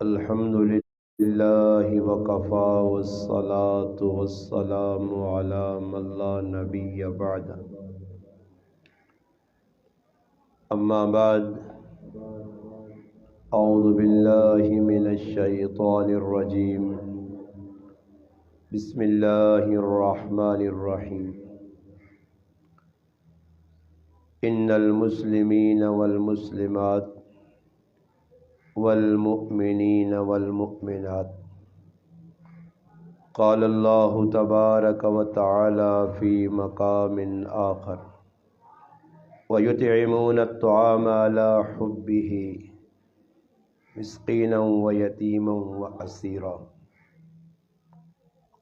الحمد لله وكفى والصلاة والسلام على من لا نبي بعد. أما بعد، أعوذ بالله من الشيطان الرجيم. بسم الله الرحمن الرحيم. إن المسلمين والمسلمات والمؤمنين والمؤمنات قال الله تبارك وتعالى في مقام آخر ويطعمون الطعام على حبه مسكينا ويتيما وأسيرا.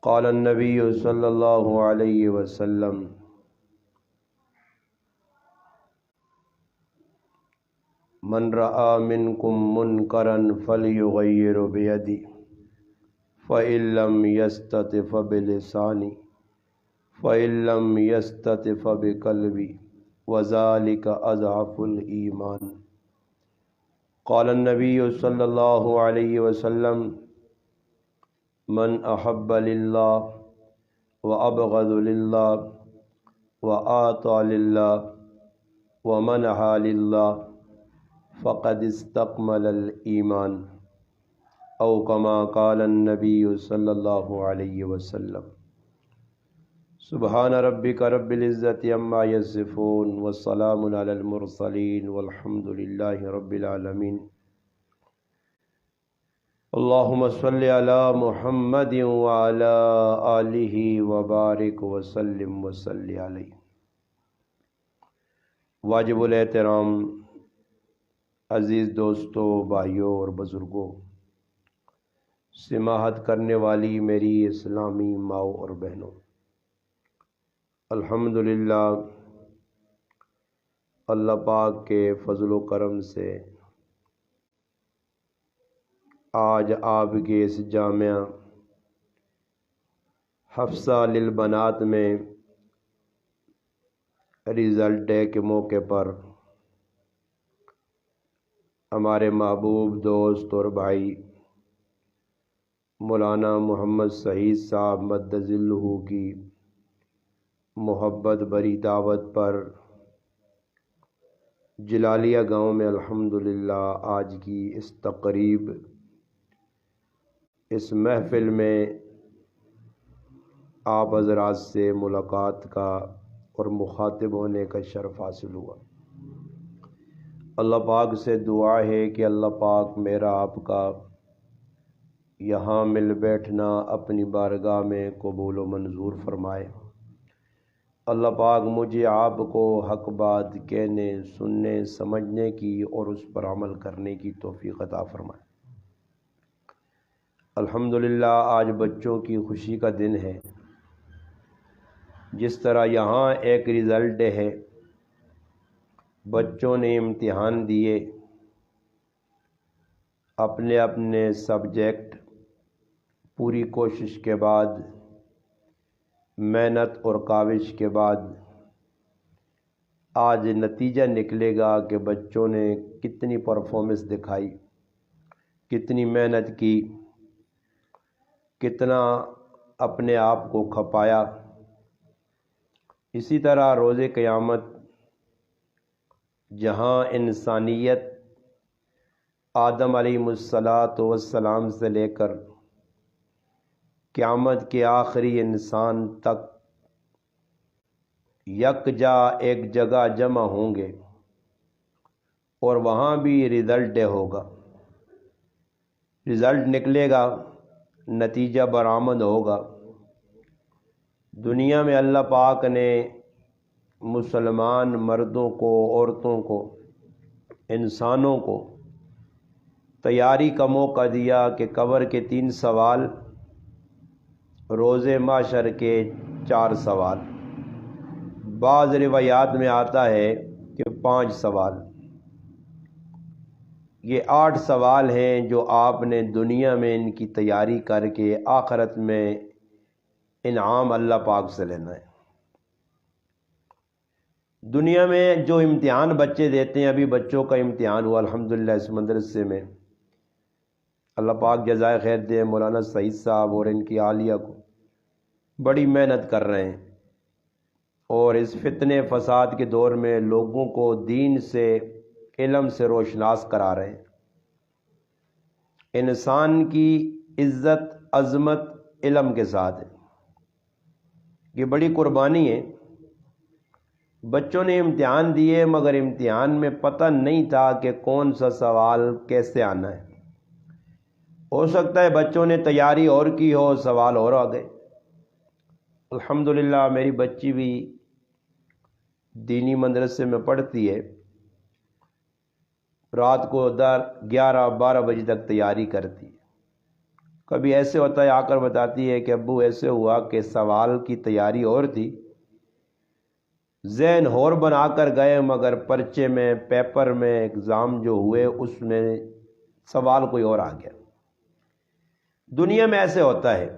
قال النبي صلى الله عليه وسلم: من رأى منكم منكرا فليغير بيده فإن لم يستطع فبلسانه فإن لم يستطع فبقلبه وذلك أضعف الإيمان. قال النبي صلى الله عليه وسلم: من أحب لله وأبغض لله وآطى لله ومنع لله فقد استكمل الإيمان، أو كما قال النبي صلى الله عليه وسلم. سبحان ربك رب العزة عما يصفون والسلام على المرسلين والحمد لله رب العالمين. اللهم صل على محمد وعلى آله وبارك وسلم وصل علیہ. واجب الاحترام عزیز دوستوں، بھائیوں اور بزرگوں، سماحت کرنے والی میری اسلامی ماؤں اور بہنوں، الحمدللہ اللہ پاک کے فضل و کرم سے آج آپ کے اس جامعہ حفصہ للبنات میں ریزلٹ ڈے کے موقع پر ہمارے محبوب دوست اور بھائی مولانا محمد سعید صاحب مدظ اللہ کی محبت بری دعوت پر جلالیہ گاؤں میں الحمدللہ آج کی اس تقریب، اس محفل میں آپ حضرات سے ملاقات کا اور مخاطب ہونے کا شرف حاصل ہوا. اللہ پاک سے دعا ہے کہ اللہ پاک میرا آپ کا یہاں مل بیٹھنا اپنی بارگاہ میں قبول و منظور فرمائے. اللہ پاک مجھے آپ کو حق بات کہنے، سننے، سمجھنے کی اور اس پر عمل کرنے کی توفیق عطا فرمائے. الحمدللہ آج بچوں کی خوشی کا دن ہے. جس طرح یہاں ایک ریزلٹ ڈے ہے، بچوں نے امتحان دیے، اپنے اپنے سبجیکٹ پوری کوشش کے بعد، محنت اور کاوش کے بعد آج نتیجہ نکلے گا کہ بچوں نے کتنی پرفارمنس دکھائی، کتنی محنت کی، کتنا اپنے آپ کو کھپایا. اسی طرح روز قیامت جہاں انسانیت آدم علیہ السلام سے لے کر قیامت کے آخری انسان تک یکجا ایک جگہ جمع ہوں گے اور وہاں بھی ریزلٹ ڈے ہوگا. ریزلٹ نکلے گا، نتیجہ برآمد ہوگا. دنیا میں اللہ پاک نے مسلمان مردوں کو، عورتوں کو، انسانوں کو تیاری کا موقع دیا کہ قبر کے 3 سوال، روز محشر کے 4 سوال، بعض روایات میں آتا ہے کہ 5 سوال. یہ 8 سوال ہیں جو آپ نے دنیا میں ان کی تیاری کر کے آخرت میں انعام اللہ پاک سے لینا ہے. دنیا میں جو امتحان بچے دیتے ہیں، ابھی بچوں کا امتحان ہوا الحمدللہ اس مدرسے میں، اللہ پاک جزائے خیر دے مولانا سعید صاحب اور ان کی اہلیہ کو، بڑی محنت کر رہے ہیں اور اس فتنے فساد کے دور میں لوگوں کو دین سے، علم سے روشناس کرا رہے ہیں۔ انسان کی عزت عظمت علم کے ساتھ ہے، یہ بڑی قربانی ہے۔ بچوں نے امتحان دیے مگر امتحان میں پتہ نہیں تھا کہ کون سا سوال کیسے آنا ہے۔ ہو سکتا ہے بچوں نے تیاری اور کی ہو، سوال اور آ گئے۔ الحمدللہ میری بچی بھی دینی مدرسے میں پڑھتی ہے، رات کو 11-12 بجے تک تیاری کرتی ہے۔ کبھی ایسے ہوتا ہے آ کر بتاتی ہے کہ ابو ایسے ہوا کہ سوال کی تیاری اور تھی، ذہن اور بنا کر گئے مگر پرچے میں، پیپر میں، ایگزام جو ہوئے اس میں سوال کوئی اور آ گیا۔ دنیا میں ایسے ہوتا ہے،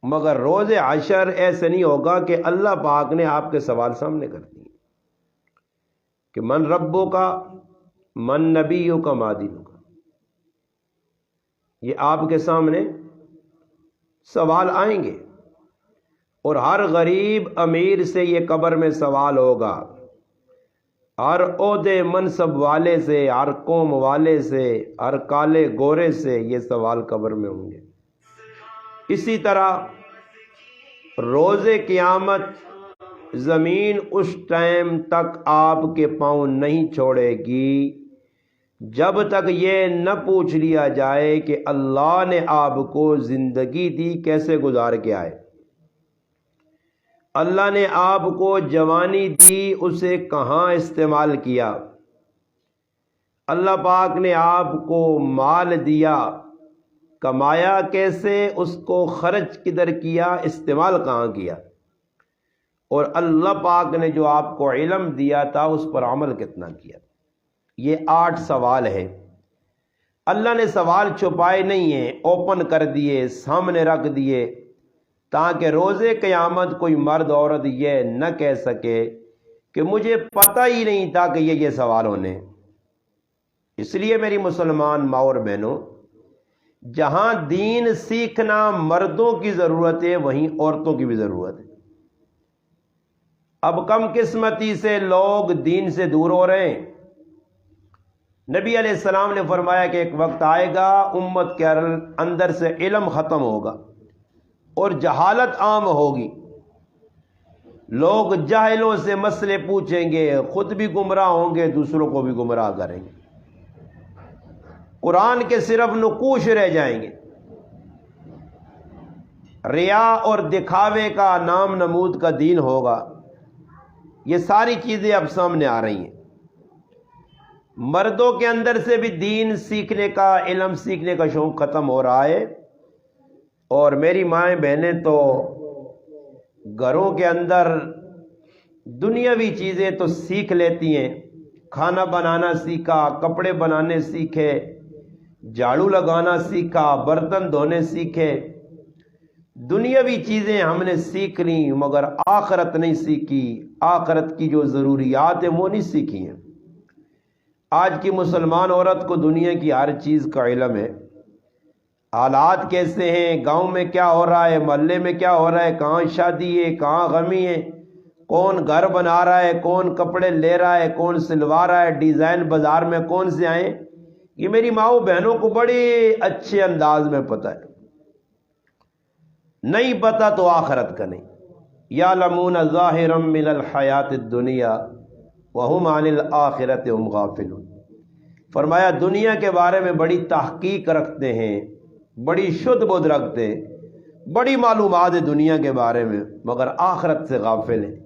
مگر روز عشر ایسے نہیں ہوگا کہ اللہ پاک نے آپ کے سوال سامنے کر دیے کہ من ربو کا، من نبیوں کا، مادینوں کا، یہ آپ کے سامنے سوال آئیں گے۔ اور ہر غریب امیر سے یہ قبر میں سوال ہوگا، ہر عہدے منصب والے سے، ہر قوم والے سے، ہر کالے گورے سے یہ سوال قبر میں ہوں گے۔ اسی طرح روز قیامت زمین اس ٹائم تک آپ کے پاؤں نہیں چھوڑے گی جب تک یہ نہ پوچھ لیا جائے کہ اللہ نے آپ کو زندگی دی کیسے گزار کے آئے، اللہ نے آپ کو جوانی دی اسے کہاں استعمال کیا، اللہ پاک نے آپ کو مال دیا کمایا کیسے، اس کو خرچ کدھر کیا، استعمال کہاں کیا، اور اللہ پاک نے جو آپ کو علم دیا تھا اس پر عمل کتنا کیا۔ یہ 8 سوال ہیں۔ اللہ نے سوال چھپائے نہیں ہیں، اوپن کر دیے، سامنے رکھ دیے، تاکہ روز قیامت کوئی مرد عورت یہ نہ کہہ سکے کہ مجھے پتہ ہی نہیں تھا کہ یہ سوال ہونے۔ اس لیے میری مسلمان ماں اور بہنوں، جہاں دین سیکھنا مردوں کی ضرورت ہے وہیں عورتوں کی بھی ضرورت ہے۔ اب کم قسمتی سے لوگ دین سے دور ہو رہے ہیں۔ نبی علیہ السلام نے فرمایا کہ ایک وقت آئے گا امت کے اندر سے علم ختم ہوگا اور جہالت عام ہوگی، لوگ جاہلوں سے مسئلے پوچھیں گے، خود بھی گمراہ ہوں گے، دوسروں کو بھی گمراہ کریں گے، قرآن کے صرف نقوش رہ جائیں گے، ریا اور دکھاوے کا نام نمود کا دین ہوگا۔ یہ ساری چیزیں اب سامنے آ رہی ہیں۔ مردوں کے اندر سے بھی دین سیکھنے کا، علم سیکھنے کا شوق ختم ہو رہا ہے، اور میری مائیں بہنیں تو گھروں کے اندر دنیاوی چیزیں تو سیکھ لیتی ہیں، کھانا بنانا سیکھا، کپڑے بنانے سیکھے، جھاڑو لگانا سیکھا، برتن دھونے سیکھے، دنیاوی چیزیں ہم نے سیکھ لی مگر آخرت نہیں سیکھی، آخرت کی جو ضروریات ہیں وہ نہیں سیکھی ہیں۔ آج کی مسلمان عورت کو دنیا کی ہر چیز کا علم ہے، حالات کیسے ہیں، گاؤں میں کیا ہو رہا ہے، محلے میں کیا ہو رہا ہے، کہاں شادی ہے، کہاں غمی ہے، کون گھر بنا رہا ہے، کون کپڑے لے رہا ہے، کون سلوا رہا ہے، ڈیزائن بازار میں کون سے آئیں، یہ میری ماؤں بہنوں کو بڑے اچھے انداز میں پتہ ہے۔ نہیں پتہ تو آخرت کا نہیں۔ یعلمون ظاہرا من الحیات الدنیا وہم عن الآخرۃ ہم غافلون۔ فرمایا دنیا کے بارے میں بڑی تحقیق رکھتے ہیں، بڑی شدھ بدھ رکھتے ہیں، بڑی معلومات ہے دنیا کے بارے میں مگر آخرت سے غافل ہیں،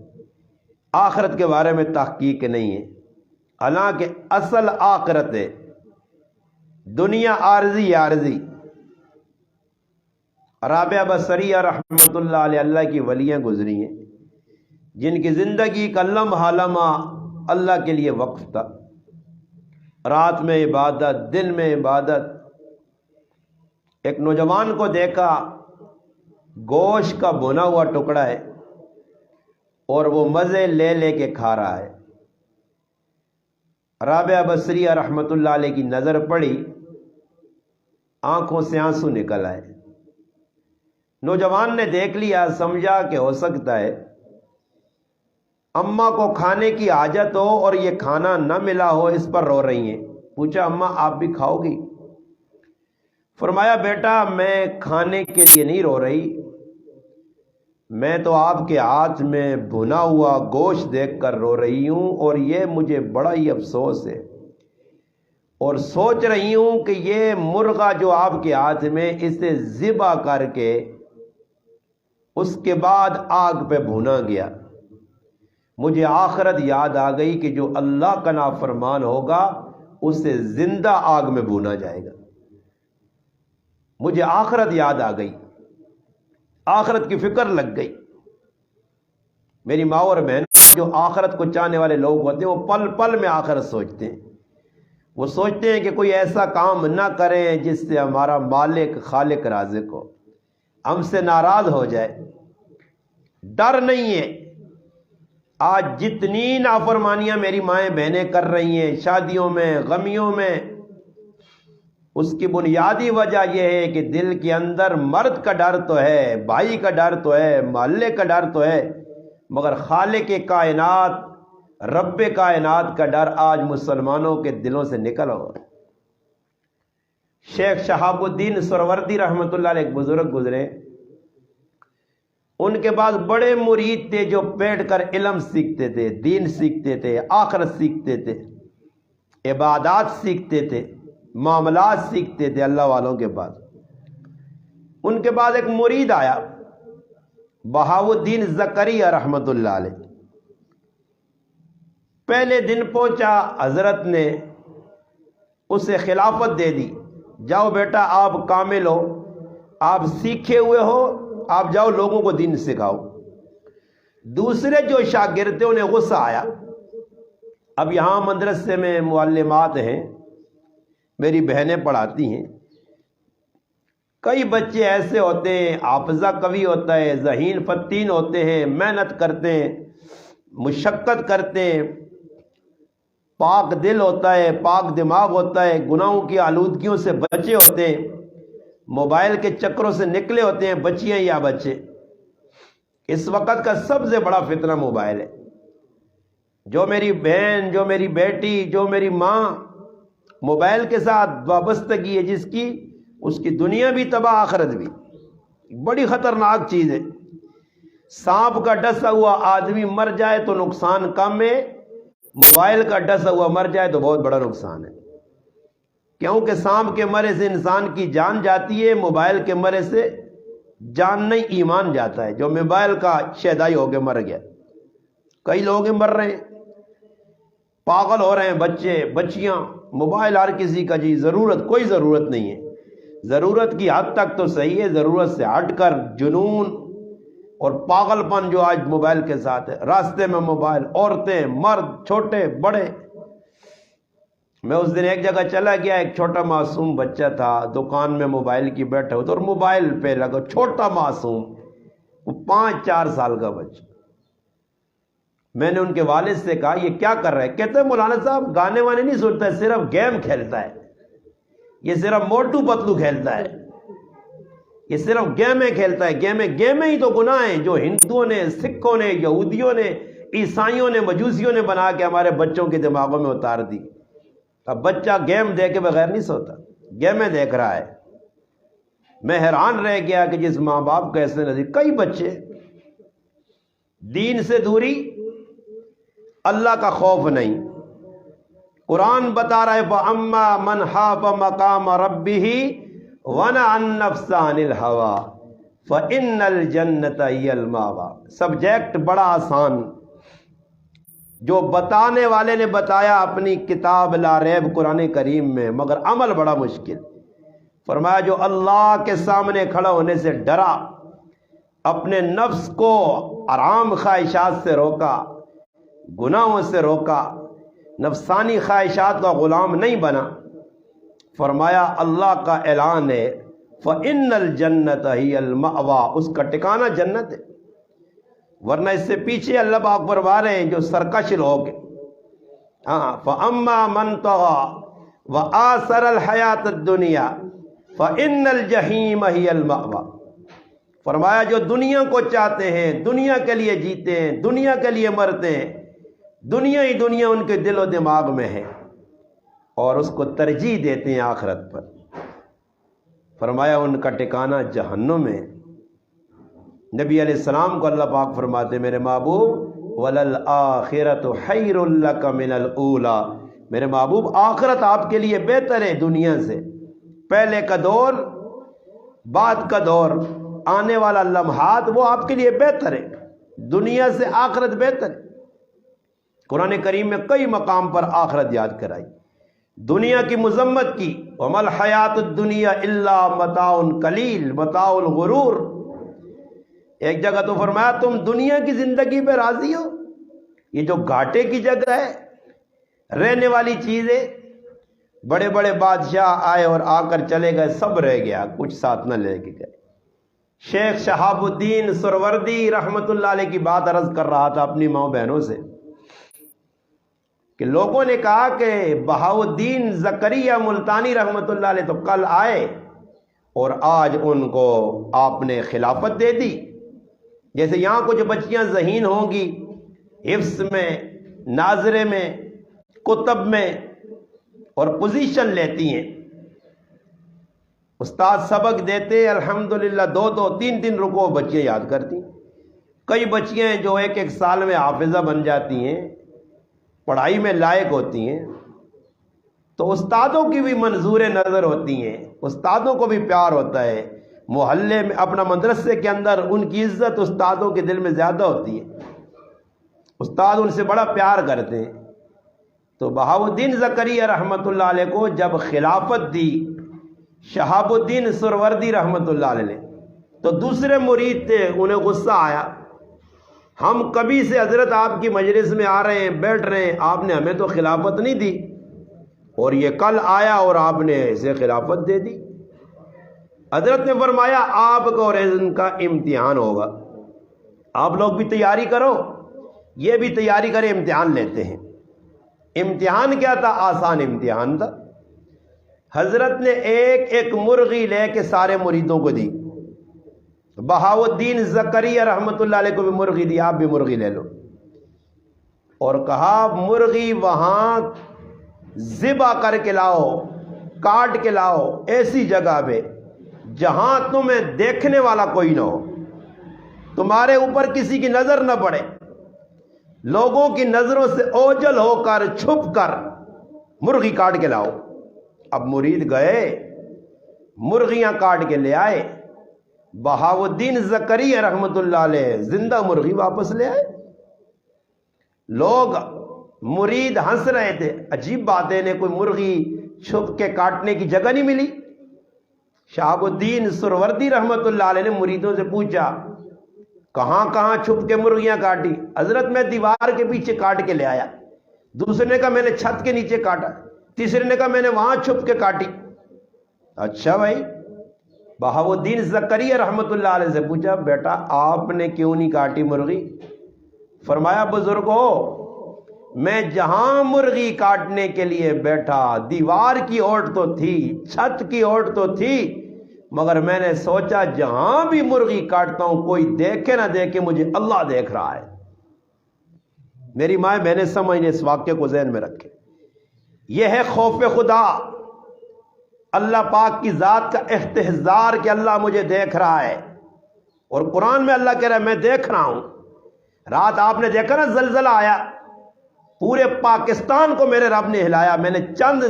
آخرت کے بارے میں تحقیق نہیں ہے، حالانکہ اصل آخرت ہے، دنیا عارضی عارضی۔ رابعہ بصریہ رحمۃ اللہ علیہ اللہ کی ولیاں گزری ہیں جن کی زندگی کا لمحہ لمحہ اللہ کے لیے وقف تھا، رات میں عبادت، دن میں عبادت۔ ایک نوجوان کو دیکھا، گوشت کا بھنا ہوا ٹکڑا ہے اور وہ مزے لے لے کے کھا رہا ہے۔ رابعہ بصریہ رحمۃ اللہ علیہ کی نظر پڑی آنکھوں سے آنسو نکل آئے۔ نوجوان نے دیکھ لیا، سمجھا کہ ہو سکتا ہے اماں کو کھانے کی حاجت ہو اور یہ کھانا نہ ملا ہو، اس پر رو رہی ہیں۔ پوچھا اماں آپ بھی کھاؤ گی؟ فرمایا بیٹا میں کھانے کے لیے نہیں رو رہی، میں تو آپ کے ہاتھ میں بھنا ہوا گوشت دیکھ کر رو رہی ہوں، اور یہ مجھے بڑا ہی افسوس ہے، اور سوچ رہی ہوں کہ یہ مرغا جو آپ کے ہاتھ میں، اسے ذبح کر کے اس کے بعد آگ پہ بھونا گیا، مجھے آخرت یاد آ گئی کہ جو اللہ کا نافرمان ہوگا اسے زندہ آگ میں بھونا جائے گا۔ مجھے آخرت یاد آ گئی، آخرت کی فکر لگ گئی۔ میری ماں اور بہن جو آخرت کو چاہنے والے لوگ ہوتے ہیں وہ پل پل میں آخرت سوچتے ہیں، وہ سوچتے ہیں کہ کوئی ایسا کام نہ کریں جس سے ہمارا مالک خالق رازق ہو، ہم سے ناراض ہو جائے۔ ڈر نہیں ہے۔ آج جتنی نافرمانیاں میری مائیں بہنیں کر رہی ہیں شادیوں میں، غمیوں میں، اس کی بنیادی وجہ یہ ہے کہ دل کے اندر مرد کا ڈر تو ہے، بھائی کا ڈر تو ہے، محلے کا ڈر تو ہے، مگر خالق کائنات، رب کائنات کا ڈر آج مسلمانوں کے دلوں سے نکل ہو۔ شیخ شہاب الدین سروردی رحمۃ اللہ علیہ ایک بزرگ گزرے، ان کے پاس بڑے مرید تھے جو بیٹھ کر علم سیکھتے تھے، دین سیکھتے تھے، آخرت سیکھتے تھے، عبادات سیکھتے تھے، معاملات سیکھتے تھے اللہ والوں کے پاس۔ ان کے پاس ایک مرید آیا، بہاؤالدین زکریا رحمۃ اللہ علیہ۔ پہلے دن پہنچا، حضرت نے اسے خلافت دے دی، جاؤ بیٹا آپ کامل ہو، آپ سیکھے ہوئے ہو، آپ جاؤ لوگوں کو دین سکھاؤ۔ دوسرے جو شاگرد تھے انہیں غصہ آیا۔ اب یہاں مدرسے میں معلمات ہیں، میری بہنیں پڑھاتی ہیں، کئی بچے ایسے ہوتے ہیں، حافظہ قوی ہوتا ہے، ذہین فتین ہوتے ہیں، محنت کرتے ہیں، مشقت کرتے ہیں، پاک دل ہوتا ہے، پاک دماغ ہوتا ہے، گناہوں کی آلودگیوں سے بچے ہوتے ہیں، موبائل کے چکروں سے نکلے ہوتے ہیں، بچیاں یا بچے۔ اس وقت کا سب سے بڑا فتنہ موبائل ہے۔ جو میری بہن، جو میری بیٹی، جو میری ماں موبائل کے ساتھ وابستگی ہے جس کی، اس کی دنیا بھی تباہ، آخرت بھی۔ بڑی خطرناک چیز ہے۔ سانپ کا ڈسا ہوا آدمی مر جائے تو نقصان کم ہے، موبائل کا ڈسا ہوا مر جائے تو بہت بڑا نقصان ہے، کیونکہ سانپ کے مرے سے انسان کی جان جاتی ہے، موبائل کے مرے سے جان نہیں ایمان جاتا ہے۔ جو موبائل کا شیدائی ہو کے مر گیا، کئی لوگ مر رہے ہیں، پاگل ہو رہے ہیں، بچے بچیاں، موبائل ہر کسی کا جی ضرورت، کوئی ضرورت نہیں ہے، ضرورت کی حد تک تو صحیح ہے، ضرورت سے ہٹ کر جنون اور پاگل پن جو آج موبائل کے ساتھ ہے، راستے میں موبائل، عورتیں، مرد، چھوٹے بڑے۔ میں اس دن ایک جگہ چلا گیا، ایک چھوٹا معصوم بچہ تھا، دکان میں موبائل کی بیٹھا ہوتا اور موبائل پہ لگا، چھوٹا معصوم، وہ 5-4 سال کا بچہ۔ میں نے ان کے والد سے کہا یہ کیا کر رہا ہے؟ کہتے ہیں مولانا صاحب گانے وانے نہیں سنتا ہے، صرف گیم کھیلتا ہے، یہ صرف موٹو پتلو کھیلتا ہے، یہ صرف گیمیں کھیلتا ہے، گیمیں ہی تو گناہ ہیں جو ہندوؤں نے، سکھوں نے، یہودیوں نے، عیسائیوں نے، مجوسیوں نے بنا کے ہمارے بچوں کے دماغوں میں اتار دی۔ اب بچہ گیم دیکھے بغیر نہیں سوتا، گیمیں دیکھ رہا ہے۔ میں حیران رہ گیا کہ جس ماں باپ کا ایسے نظر، کئی بچے دین سے دوری، اللہ کا خوف نہیں۔ قرآن بتا رہا ہے فَأَمَّا مَنْ خَافَ مَقَامَ رَبِّهِ وَنَهَى النَّفْسَ عَنِ الْهَوَىٰ فَإِنَّ الْجَنَّةَ هِيَ الْمَأْوَىٰ۔ سبجیکٹ بڑا آسان، جو بتانے والے نے بتایا اپنی کتاب لا ریب قرآن کریم میں، مگر عمل بڑا مشکل۔ فرمایا جو اللہ کے سامنے کھڑا ہونے سے ڈرا، اپنے نفس کو حرام خواہشات سے روکا، گناہوں سے روکا، نفسانی خواہشات کا غلام نہیں بنا، فرمایا اللہ کا اعلان ہے فَإِنَّ الْجَنَّةَ هِيَ الْمَأْوَىٰ، اس کا ٹھکانہ جنت ہے۔ ورنہ اس سے پیچھے اللہ پاک فرما رہے ہیں جو سرکش لوگ ہیں، فَأَمَّا مَنْ طَغَىٰ وَآثَرَ الْحَيَاةَ الدُّنْيَا فَإِنَّ الْجَحِيمَ هِيَ الْمَأْوَى، فرمایا جو دنیا کو چاہتے ہیں، دنیا کے لیے جیتے ہیں، دنیا کے لیے مرتے ہیں، دنیا ہی دنیا ان کے دل و دماغ میں ہے اور اس کو ترجیح دیتے ہیں آخرت پر، فرمایا ان کا ٹھکانہ جہنم ہے۔ نبی علیہ السلام کو اللہ پاک فرماتے میرے محبوب وَلَلْآخِرَةُ خَيْرٌ لَكَ مِنَ الْأُولَى، میرے محبوب آخرت آپ کے لیے بہتر ہے دنیا سے، پہلے کا دور، بعد کا دور، آنے والا لمحات وہ آپ کے لیے بہتر ہے، دنیا سے آخرت بہتر ہے۔ قرآن کریم میں کئی مقام پر آخرت یاد کرائی، دنیا کی مذمت کی، وَمَا الْحَيَاةُ الدُّنْيَا إِلَّا مَتَاعٌ قَلِيلٌ مَتَاعُ الْغُرُورِ، ایک جگہ تو فرمایا تم دنیا کی زندگی پہ راضی ہو، یہ جو گھاٹے کی جگہ ہے، رہنے والی چیزیں، بڑے بڑے بادشاہ آئے اور آ کر چلے گئے، سب رہ گیا، کچھ ساتھ نہ لے کے گئے۔ شیخ شہاب الدین سروردی رحمت اللہ علیہ کی بات عرض کر رہا تھا اپنی ماؤں بہنوں سے کہ لوگوں نے کہا کہ بہاؤالدین زکریا ملتانی رحمت اللہ علیہ تو کل آئے اور آج ان کو آپ نے خلافت دے دی، جیسے یہاں کچھ بچیاں ذہین ہوں گی حفظ میں، ناظرے میں، کتب میں، اور پوزیشن لیتی ہیں، استاد سبق دیتے الحمدللہ 2-3 رکوع بچیاں یاد کرتی، کئی بچیاں جو ایک سال میں حافظہ بن جاتی ہیں، پڑھائی میں لائق ہوتی ہیں، تو استادوں کی بھی منظور نظر ہوتی ہیں، استادوں کو بھی پیار ہوتا ہے، محلے میں اپنا مدرسے کے اندر ان کی عزت استادوں کے دل میں زیادہ ہوتی ہے، استاد ان سے بڑا پیار کرتے ہیں۔ تو بہاؤالدین زکریا رحمت اللہ علیہ کو جب خلافت دی شہاب الدین سروردی رحمت اللہ علیہ نے، تو دوسرے مرید تھے، انہیں غصہ آیا، ہم کبھی سے حضرت آپ کی مجلس میں آ رہے ہیں، بیٹھ رہے ہیں، آپ نے ہمیں تو خلافت نہیں دی، اور یہ کل آیا اور آپ نے اسے خلافت دے دی۔ حضرت نے فرمایا آپ کو اور ان کا امتحان ہوگا، آپ لوگ بھی تیاری کرو، یہ بھی تیاری کرے، امتحان لیتے ہیں۔ امتحان کیا تھا؟ آسان امتحان تھا۔ حضرت نے ایک مرغی لے کے سارے مریدوں کو دی، بہاؤالدین زکریا رحمت اللہ علیہ کو بھی مرغی دی، آپ بھی مرغی لے لو، اور کہا مرغی وہاں ذبح کر کے لاؤ، کاٹ کے لاؤ، ایسی جگہ پہ جہاں تمہیں دیکھنے والا کوئی نہ ہو، تمہارے اوپر کسی کی نظر نہ پڑے، لوگوں کی نظروں سے اوجھل ہو کر چھپ کر مرغی کاٹ کے لاؤ۔ اب مرید گئے، مرغیاں کاٹ کے لے آئے، بہاؤالدین زکریا رحمت اللہ علیہ زندہ مرغی واپس لے آئے۔ لوگ مرید ہنس رہے تھے، عجیب بات ہے، انہیں کوئی مرغی چھپ کے کاٹنے کی جگہ نہیں ملی۔ شہاب الدین سروردی رحمت اللہ علیہ نے مریدوں سے پوچھا کہاں کہاں چھپ کے مرغیاں کاٹی؟ حضرت میں دیوار کے پیچھے کاٹ کے لے آیا، دوسرے نے کہا میں نے چھت کے نیچے کاٹا، تیسرے نے کہا میں نے وہاں چھپ کے کاٹی۔ اچھا بھائی، بہاؤالدین زکریا رحمت اللہ علیہ سے پوچھا بیٹا آپ نے کیوں نہیں کاٹی مرغی؟ فرمایا بزرگو، میں جہاں مرغی کاٹنے کے لیے بیٹھا دیوار کی اوٹ تو تھی، چھت کی اوٹ تو تھی، مگر میں نے سوچا جہاں بھی مرغی کاٹتا ہوں کوئی دیکھے نہ دیکھے، مجھے اللہ دیکھ رہا ہے۔ میری ماں بہنیں سمجھنے اس واقعے کو ذہن میں رکھے، یہ ہے خوف خدا، اللہ پاک کی ذات کا احتضار کہ اللہ مجھے دیکھ رہا ہے، اور قرآن میں اللہ کہہ رہا ہے میں دیکھ رہا ہوں۔ رات آپ نے دیکھا نا زلزلہ آیا، پورے پاکستان کو میرے رب نے ہلایا۔ میں نے چند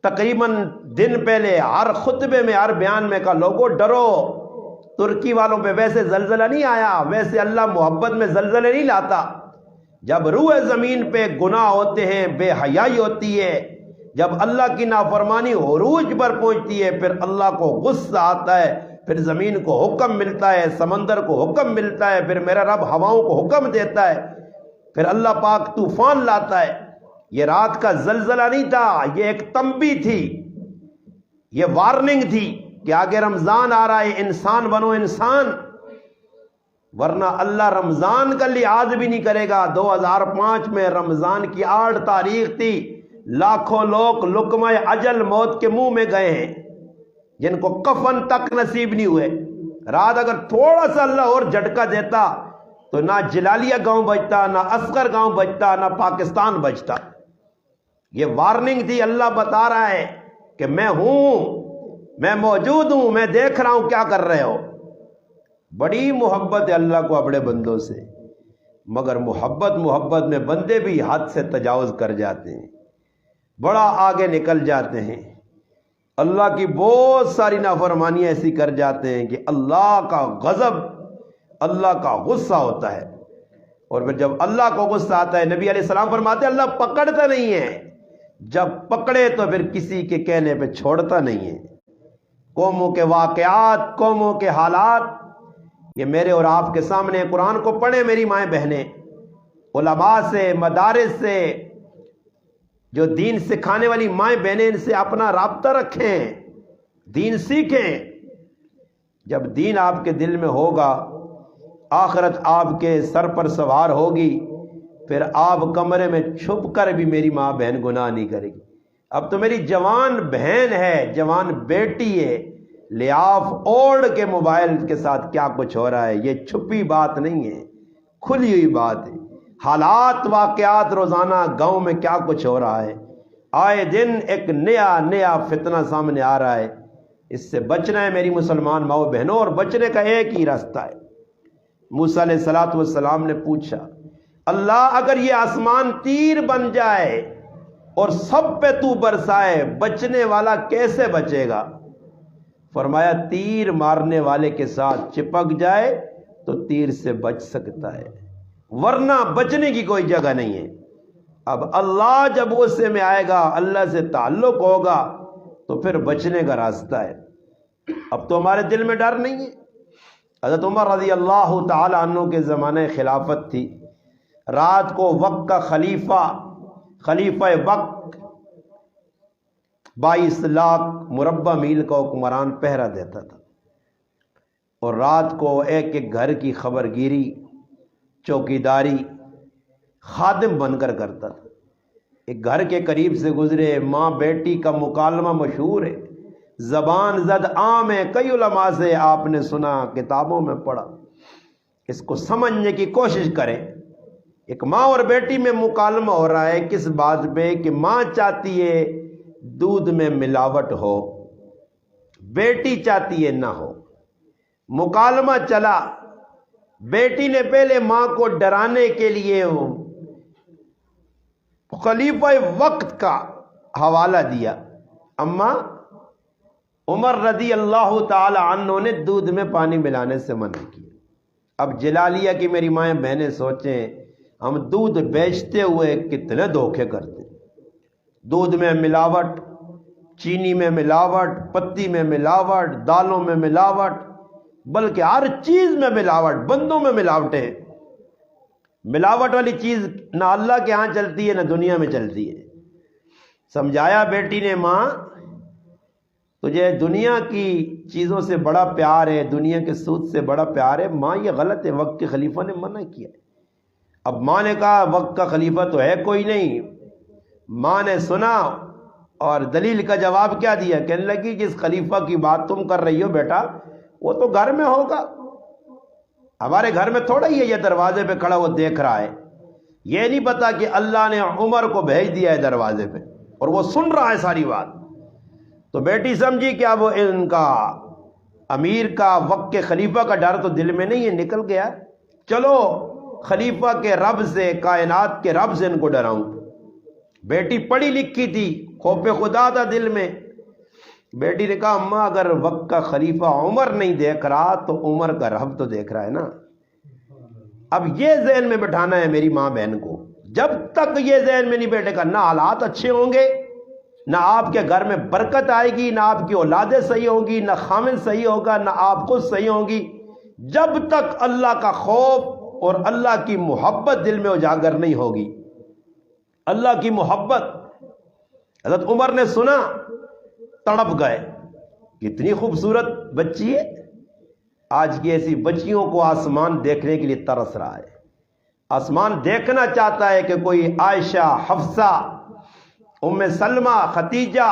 تقریباً دن پہلے ہر خطبے میں ہر بیان میں کہا لوگوں ڈرو، ترکی والوں پہ ویسے زلزلہ نہیں آیا، ویسے اللہ محبت میں زلزلے نہیں لاتا۔ جب روح زمین پہ گناہ ہوتے ہیں، بے حیائی ہوتی ہے، جب اللہ کی نافرمانی عروج پر پہنچتی ہے، پھر اللہ کو غصہ آتا ہے، پھر زمین کو حکم ملتا ہے، سمندر کو حکم ملتا ہے، پھر میرا رب ہواؤں کو حکم دیتا ہے، پھر اللہ پاک طوفان لاتا ہے۔ یہ رات کا زلزلہ نہیں تھا، یہ ایک تنبیہ تھی، یہ وارننگ تھی کہ آگے رمضان آ رہا ہے، انسان بنو انسان، ورنہ اللہ رمضان کا لحاظ بھی نہیں کرے گا۔ 2005 میں رمضان کی 8 تاریخ تھی، لاکھوں لوگ لقمہ اجل موت کے منہ میں گئے ہیں، جن کو کفن تک نصیب نہیں ہوئے. رات اگر تھوڑا سا اللہ اور جھٹکا دیتا تو نہ جلالیہ گاؤں بچتا، نہ اصغر گاؤں بچتا، نہ پاکستان بچتا. یہ وارننگ تھی. اللہ بتا رہا ہے کہ میں ہوں، میں موجود ہوں، میں دیکھ رہا ہوں کیا کر رہے ہو. بڑی محبت ہے اللہ کو اپنے بندوں سے، مگر محبت میں بندے بھی حد سے تجاوز کر جاتے ہیں، بڑا آگے نکل جاتے ہیں. اللہ کی بہت ساری نافرمانیاں ایسی کر جاتے ہیں کہ اللہ کا غضب، اللہ کا غصہ ہوتا ہے. اور پھر جب اللہ کو غصہ آتا ہے، نبی علیہ السلام فرماتے ہیں اللہ پکڑتا نہیں ہے، جب پکڑے تو پھر کسی کے کہنے پہ چھوڑتا نہیں ہے. قوموں کے واقعات، قوموں کے حالات یہ میرے اور آپ کے سامنے. قرآن کو پڑھیں میری مائیں بہنیں، علماء سے، مدارس سے، جو دین سکھانے والی مائیں بہنیں، ان سے اپنا رابطہ رکھیں، دین سیکھیں. جب دین آپ کے دل میں ہوگا، آخرت آپ کے سر پر سوار ہوگی، پھر آپ کمرے میں چھپ کر بھی میری ماں بہن گناہ نہیں کرے گی. اب تو میری جوان بہن ہے، جوان بیٹی ہے، لحاف اوڑھ کے موبائل کے ساتھ کیا کچھ ہو رہا ہے. یہ چھپی بات نہیں ہے، کھلی ہوئی بات ہے. حالات، واقعات روزانہ گاؤں میں کیا کچھ ہو رہا ہے. آئے دن ایک نیا فتنہ سامنے آ رہا ہے. اس سے بچنا ہے میری مسلمان ماؤں بہنوں، اور بچنے کا ایک ہی راستہ ہے. موسیٰ علیہ السلام نے پوچھا اللہ اگر یہ آسمان تیر بن جائے اور سب پہ تو برسائے، بچنے والا کیسے بچے گا؟ فرمایا تیر مارنے والے کے ساتھ چپک جائے تو تیر سے بچ سکتا ہے، ورنہ بچنے کی کوئی جگہ نہیں ہے. اب اللہ جب غصے میں آئے گا، اللہ سے تعلق ہوگا تو پھر بچنے کا راستہ ہے. اب تو ہمارے دل میں ڈر نہیں ہے. حضرت عمر رضی اللہ تعالی عنہ کے زمانے خلافت تھی. رات کو وقت کا خلیفہ وقت 22 لاکھ مربع میل کا حکمران پہرا دیتا تھا، اور رات کو ایک ایک گھر کی خبر گیری، چوکیداری خادم بن کر کرتا تھا. ایک گھر کے قریب سے گزرے، ماں بیٹی کا مکالمہ مشہور ہے، زبان زد عام ہے، کئی علماء سے آپ نے سنا، کتابوں میں پڑھا. اس کو سمجھنے کی کوشش کریں. ایک ماں اور بیٹی میں مکالمہ ہو رہا ہے. کس بات پہ؟ کہ ماں چاہتی ہے دودھ میں ملاوٹ ہو، بیٹی چاہتی ہے نہ ہو. مکالمہ چلا. بیٹی نے پہلے ماں کو ڈرانے کے لیے خلیفہ وقت کا حوالہ دیا. اما عمر رضی اللہ تعالی عنہ نے دودھ میں پانی ملانے سے منع کیا. اب جلالیہ کی میری مائیں بہنیں سوچیں، ہم دودھ بیچتے ہوئے کتنے دھوکے کرتے. دودھ میں ملاوٹ، چینی میں ملاوٹ، پتی میں ملاوٹ، دالوں میں ملاوٹ، بلکہ ہر چیز میں ملاوٹ. بندوں میں ملاوٹیں. ملاوٹ والی چیز نہ اللہ کے ہاں چلتی ہے نہ دنیا میں چلتی ہے. سمجھایا بیٹی نے ماں تجھے دنیا کی چیزوں سے بڑا پیار ہے، دنیا کے سود سے بڑا پیار ہے. ماں یہ غلط ہے، وقت کے خلیفہ نے منع کیا. اب ماں نے کہا وقت کا خلیفہ تو ہے کوئی نہیں. ماں نے سنا اور دلیل کا جواب کیا دیا؟ کہنے لگی جس خلیفہ کی بات تم کر رہی ہو بیٹا، وہ تو گھر میں ہوگا، ہمارے گھر میں تھوڑا ہی ہے، یہ دروازے پہ کھڑا وہ دیکھ رہا ہے. یہ نہیں پتا کہ اللہ نے عمر کو بھیج دیا ہے دروازے پہ اور وہ سن رہا ہے ساری بات. تو بیٹی سمجھی کہ اب ان کا امیر کا، وقت کے خلیفہ کا ڈر تو دل میں نہیں ہے، نکل گیا. چلو خلیفہ کے رب سے، کائنات کے رب سے ان کو ڈراؤں. بیٹی پڑھی لکھی تھی، خوف خدا تھا دل میں. بیٹی نے کہا اماں اگر وقت کا خلیفہ عمر نہیں دیکھ رہا تو عمر کا رب تو دیکھ رہا ہے نا. اب یہ ذہن میں بٹھانا ہے میری ماں بہن کو. جب تک یہ ذہن میں نہیں بیٹھے گا، نہ حالات اچھے ہوں گے، نہ آپ کے گھر میں برکت آئے گی، نہ آپ کی اولادیں صحیح ہوں گی، نہ خامن صحیح ہوگا، نہ آپ خود صحیح ہوں گی. جب تک اللہ کا خوف اور اللہ کی محبت دل میں اجاگر نہیں ہوگی. اللہ کی محبت. حضرت عمر نے سنا، تڑپ گئے. کتنی خوبصورت بچی ہے. آج کی ایسی بچیوں کو آسمان دیکھنے کے لیے ترس رہا ہے. آسمان دیکھنا چاہتا ہے کہ کوئی عائشہ، حفصہ، ام سلمہ، ختیجہ،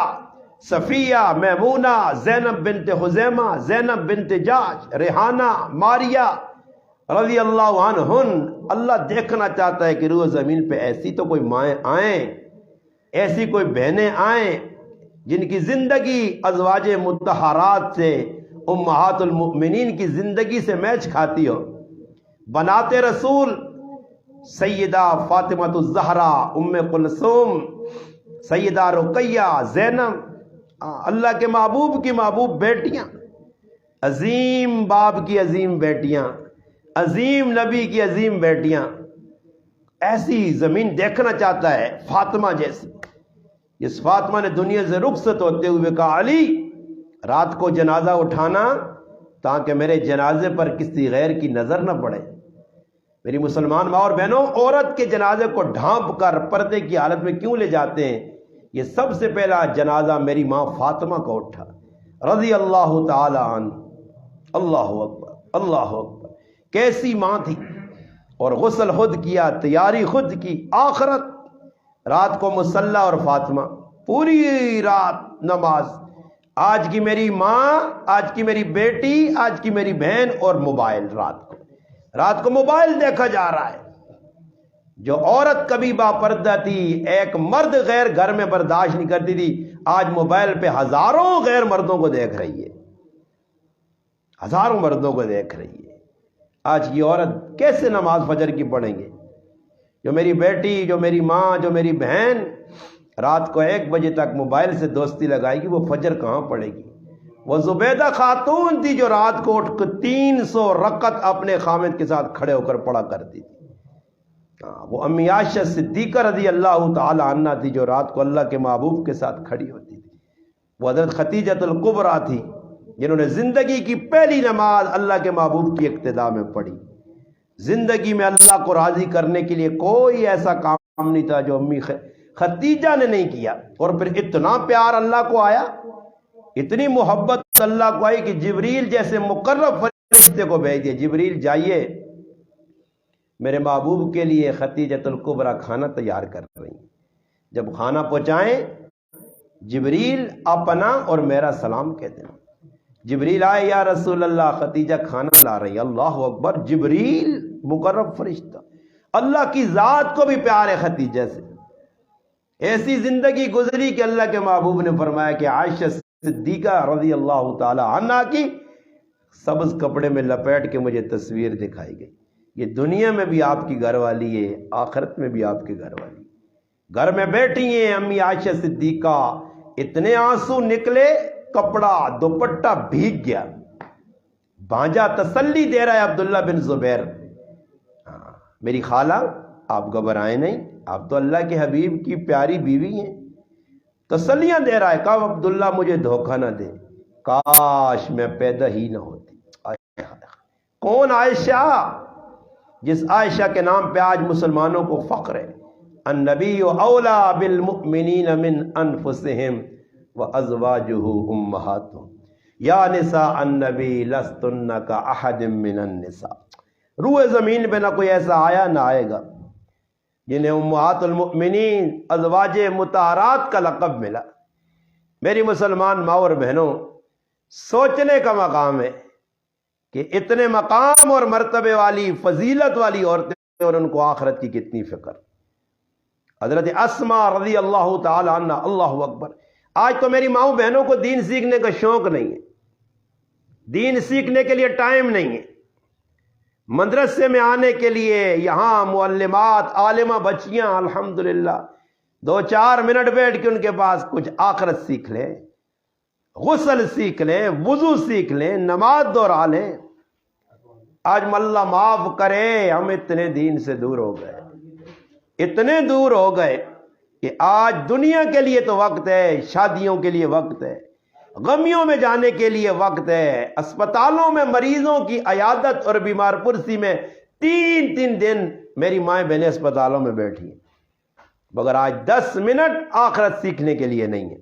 صفیہ، میمونہ، زینب بنت خزیمہ، زینب بنت جاش، ریحانہ، ماریہ رضی اللہ عنہن۔ اللہ دیکھنا چاہتا ہے کہ روح زمین پہ ایسی تو کوئی مائیں آئیں، ایسی کوئی بہنیں آئیں جن کی زندگی ازواج مطہرات سے، امہات المؤمنین کی زندگی سے میچ کھاتی ہو۔ بنات رسول سیدہ فاطمہ الزہرا، ام کلثوم، سیدہ رقیہ، زینب، اللہ کے محبوب کی محبوب بیٹیاں، عظیم باپ کی عظیم بیٹیاں، عظیم نبی کی عظیم بیٹیاں، ایسی زمین دیکھنا چاہتا ہے فاطمہ جیسی۔ اس فاطمہ نے دنیا سے رخصت ہوتے ہوئے کہا علی رات کو جنازہ اٹھانا تاکہ میرے جنازے پر کسی غیر کی نظر نہ پڑے۔ میری مسلمان ماں اور بہنوں، عورت کے جنازے کو ڈھانپ کر پردے کی حالت میں کیوں لے جاتے ہیں؟ یہ سب سے پہلا جنازہ میری ماں فاطمہ کا اٹھا رضی اللہ تعالی عنہ۔ اللہ اکبر، اللہ اکبر، کیسی ماں تھی! اور غسل خود کیا، تیاری خود کی، آخرت رات کو مصلی اور فاطمہ پوری رات نماز۔ آج کی میری ماں، آج کی میری بیٹی، آج کی میری بہن، اور موبائل رات کو موبائل دیکھا جا رہا ہے۔ جو عورت کبھی باپردہ تھی، ایک مرد غیر گھر میں برداشت نہیں کرتی تھی، آج موبائل پہ ہزاروں غیر مردوں کو دیکھ رہی ہے، ہزاروں مردوں کو دیکھ رہی ہے۔ آج کی عورت کیسے نماز فجر کی پڑھیں گے؟ جو میری بیٹی، جو میری ماں، جو میری بہن رات کو 1 بجے تک موبائل سے دوستی لگائے گی، وہ فجر کہاں پڑھے گی؟ وہ زبیدہ خاتون تھی جو رات کو اٹھ کر 300 رکعت اپنے خامد کے ساتھ کھڑے ہو کر پڑھا کرتی تھی۔ وہ امی عائشہ صدیقہ رضی اللہ تعالی عنہ تھی جو رات کو اللہ کے محبوب کے ساتھ کھڑی ہوتی تھی۔ وہ حضرت خدیجہ الکبریٰ تھی جنہوں نے زندگی کی پہلی نماز اللہ کے محبوب کی اقتداء میں پڑھی۔ زندگی میں اللہ کو راضی کرنے کے لیے کوئی ایسا کام نہیں تھا جو امی خدیجہ نے نہیں کیا۔ اور پھر اتنا پیار اللہ کو آیا، اتنی محبت اللہ کو آئی کہ جبریل جیسے مقرب فرشتے کو بھیج دیا، جبریل جائیے میرے محبوب کے لیے خدیجہ الکبریٰ کھانا تیار کر رہی ہیں، جب کھانا پہنچائیں جبریل اپنا اور میرا سلام کہہ دینا۔ جبریل آئے، یا رسول اللہ خدیجہ کھانا لا رہی ہے۔ اللہ اکبر، جبریل مقرب فرشتہ، اللہ کی ذات کو بھی پیار ہے خدیجہ سے۔ ایسی زندگی گزری کہ اللہ کے محبوب نے فرمایا کہ عائشہ صدیقہ رضی اللہ تعالی عنہ کی سبز کپڑے میں لپیٹ کے مجھے تصویر دکھائی گئی۔ یہ دنیا میں بھی آپ کی گھر والی ہے، آخرت میں بھی آپ کے گھر والی۔ گھر میں بیٹھی ہیں امی عائشہ صدیقہ، اتنے آنسو نکلے، کپڑا دوپٹہ بھیگ گیا۔ بھانجا تسلی دے رہا ہے عبداللہ بن زبیر، میری خالہ آپ گھبرائیں نہیں، آپ تو اللہ کے حبیب کی پیاری بیوی ہیں، تسلیاں دے رہا ہے۔ کہا عبداللہ مجھے دھوکہ نہ دے، کاش میں پیدا ہی نہ ہوتی۔ کون عائشہ؟ جس عائشہ کے نام پہ آج مسلمانوں کو فخر ہے۔ النبی اولا بالمؤمنین من انفسہم وازواجہ امہاتہم یا نساء النبی لستن کاحد من النساء۔ روح زمین پہ نہ کوئی ایسا آیا نہ آئے گا جنہیں امہات المؤمنین، ازواج مطہرات کا لقب ملا۔ میری مسلمان ماں اور بہنوں، سوچنے کا مقام ہے کہ اتنے مقام اور مرتبے والی، فضیلت والی عورتیں، اور ان کو آخرت کی کتنی فکر۔ حضرت اسماء رضی اللہ تعالی عنہ، اللہ اکبر۔ آج تو میری ماؤں بہنوں کو دین سیکھنے کا شوق نہیں ہے، دین سیکھنے کے لیے ٹائم نہیں ہے۔ مدرسے میں آنے کے لیے یہاں معلمات، عالمہ بچیاں الحمدللہ 2-4 منٹ بیٹھ کے ان کے پاس کچھ آخرت سیکھ لیں، غسل سیکھ لیں، وضو سیکھ لیں، نماز دوہرا لیں۔ آج اللہ معاف کرے، ہم اتنے دین سے دور ہو گئے، اتنے دور ہو گئے کہ آج دنیا کے لیے تو وقت ہے، شادیوں کے لیے وقت ہے، غمیوں میں جانے کے لیے وقت ہے، اسپتالوں میں مریضوں کی عیادت اور بیمار پرسی میں 3 دن میری مائیں بہنیں اسپتالوں میں بیٹھی ہیں، مگر آج 10 منٹ آخرت سیکھنے کے لیے نہیں ہے۔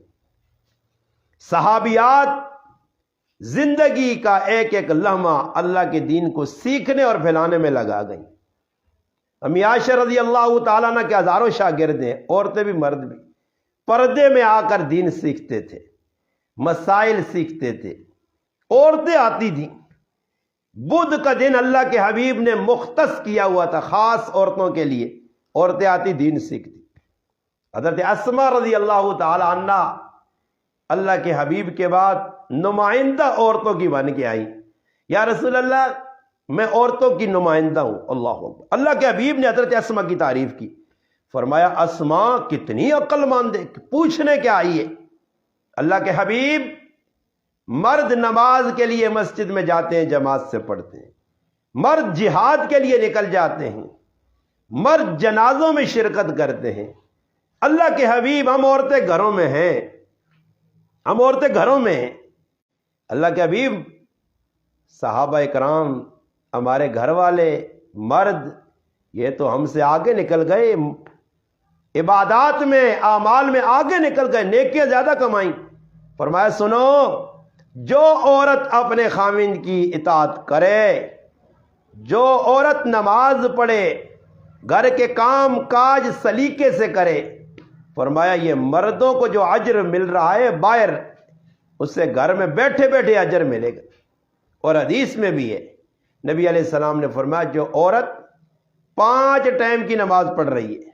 صحابیات زندگی کا ایک ایک لمحہ اللہ کے دین کو سیکھنے اور پھیلانے میں لگا گئیں۔ امی عائشہ رضی اللہ تعالیٰ عنہ کے ہزاروں شاگرد ہیں، عورتیں بھی مرد بھی، پردے میں آ کر دین سیکھتے تھے۔ مسائل سیکھتے تھے. عورتیں آتی تھیں. بدھ کا دن اللہ کے حبیب نے مختص کیا ہوا تھا خاص عورتوں کے لیے. عورتیں آتی دین سیکھتی. حضرت اسما رضی اللہ تعالی عنہ اللہ کے حبیب کے بعد نمائندہ عورتوں کی بن کے آئی. یا رسول اللہ میں عورتوں کی نمائندہ ہوں. اللہ اکبر. اللہ کے حبیب نے حضرت اسما کی تعریف کی. فرمایا اسما کتنی عقل مند ہے, پوچھنے کیا آئی ہے. اللہ کے حبیب مرد نماز کے لیے مسجد میں جاتے ہیں, جماعت سے پڑھتے ہیں. مرد جہاد کے لیے نکل جاتے ہیں. مرد جنازوں میں شرکت کرتے ہیں. اللہ کے حبیب ہم عورتیں گھروں میں ہیں, ہم عورتیں گھروں میں ہیں. اللہ کے حبیب صحابہ اکرام ہمارے گھر والے مرد یہ تو ہم سے آگے نکل گئے, عبادات میں اعمال میں آگے نکل گئے, نیکیاں زیادہ کمائیں. فرمایا سنو, جو عورت اپنے خاوند کی اطاعت کرے, جو عورت نماز پڑھے, گھر کے کام کاج سلیقے سے کرے, فرمایا یہ مردوں کو جو اجر مل رہا ہے باہر, اس سے گھر میں بیٹھے بیٹھے اجر ملے گا. اور حدیث میں بھی ہے, نبی علیہ السلام نے فرمایا جو عورت 5 ٹائم کی نماز پڑھ رہی ہے,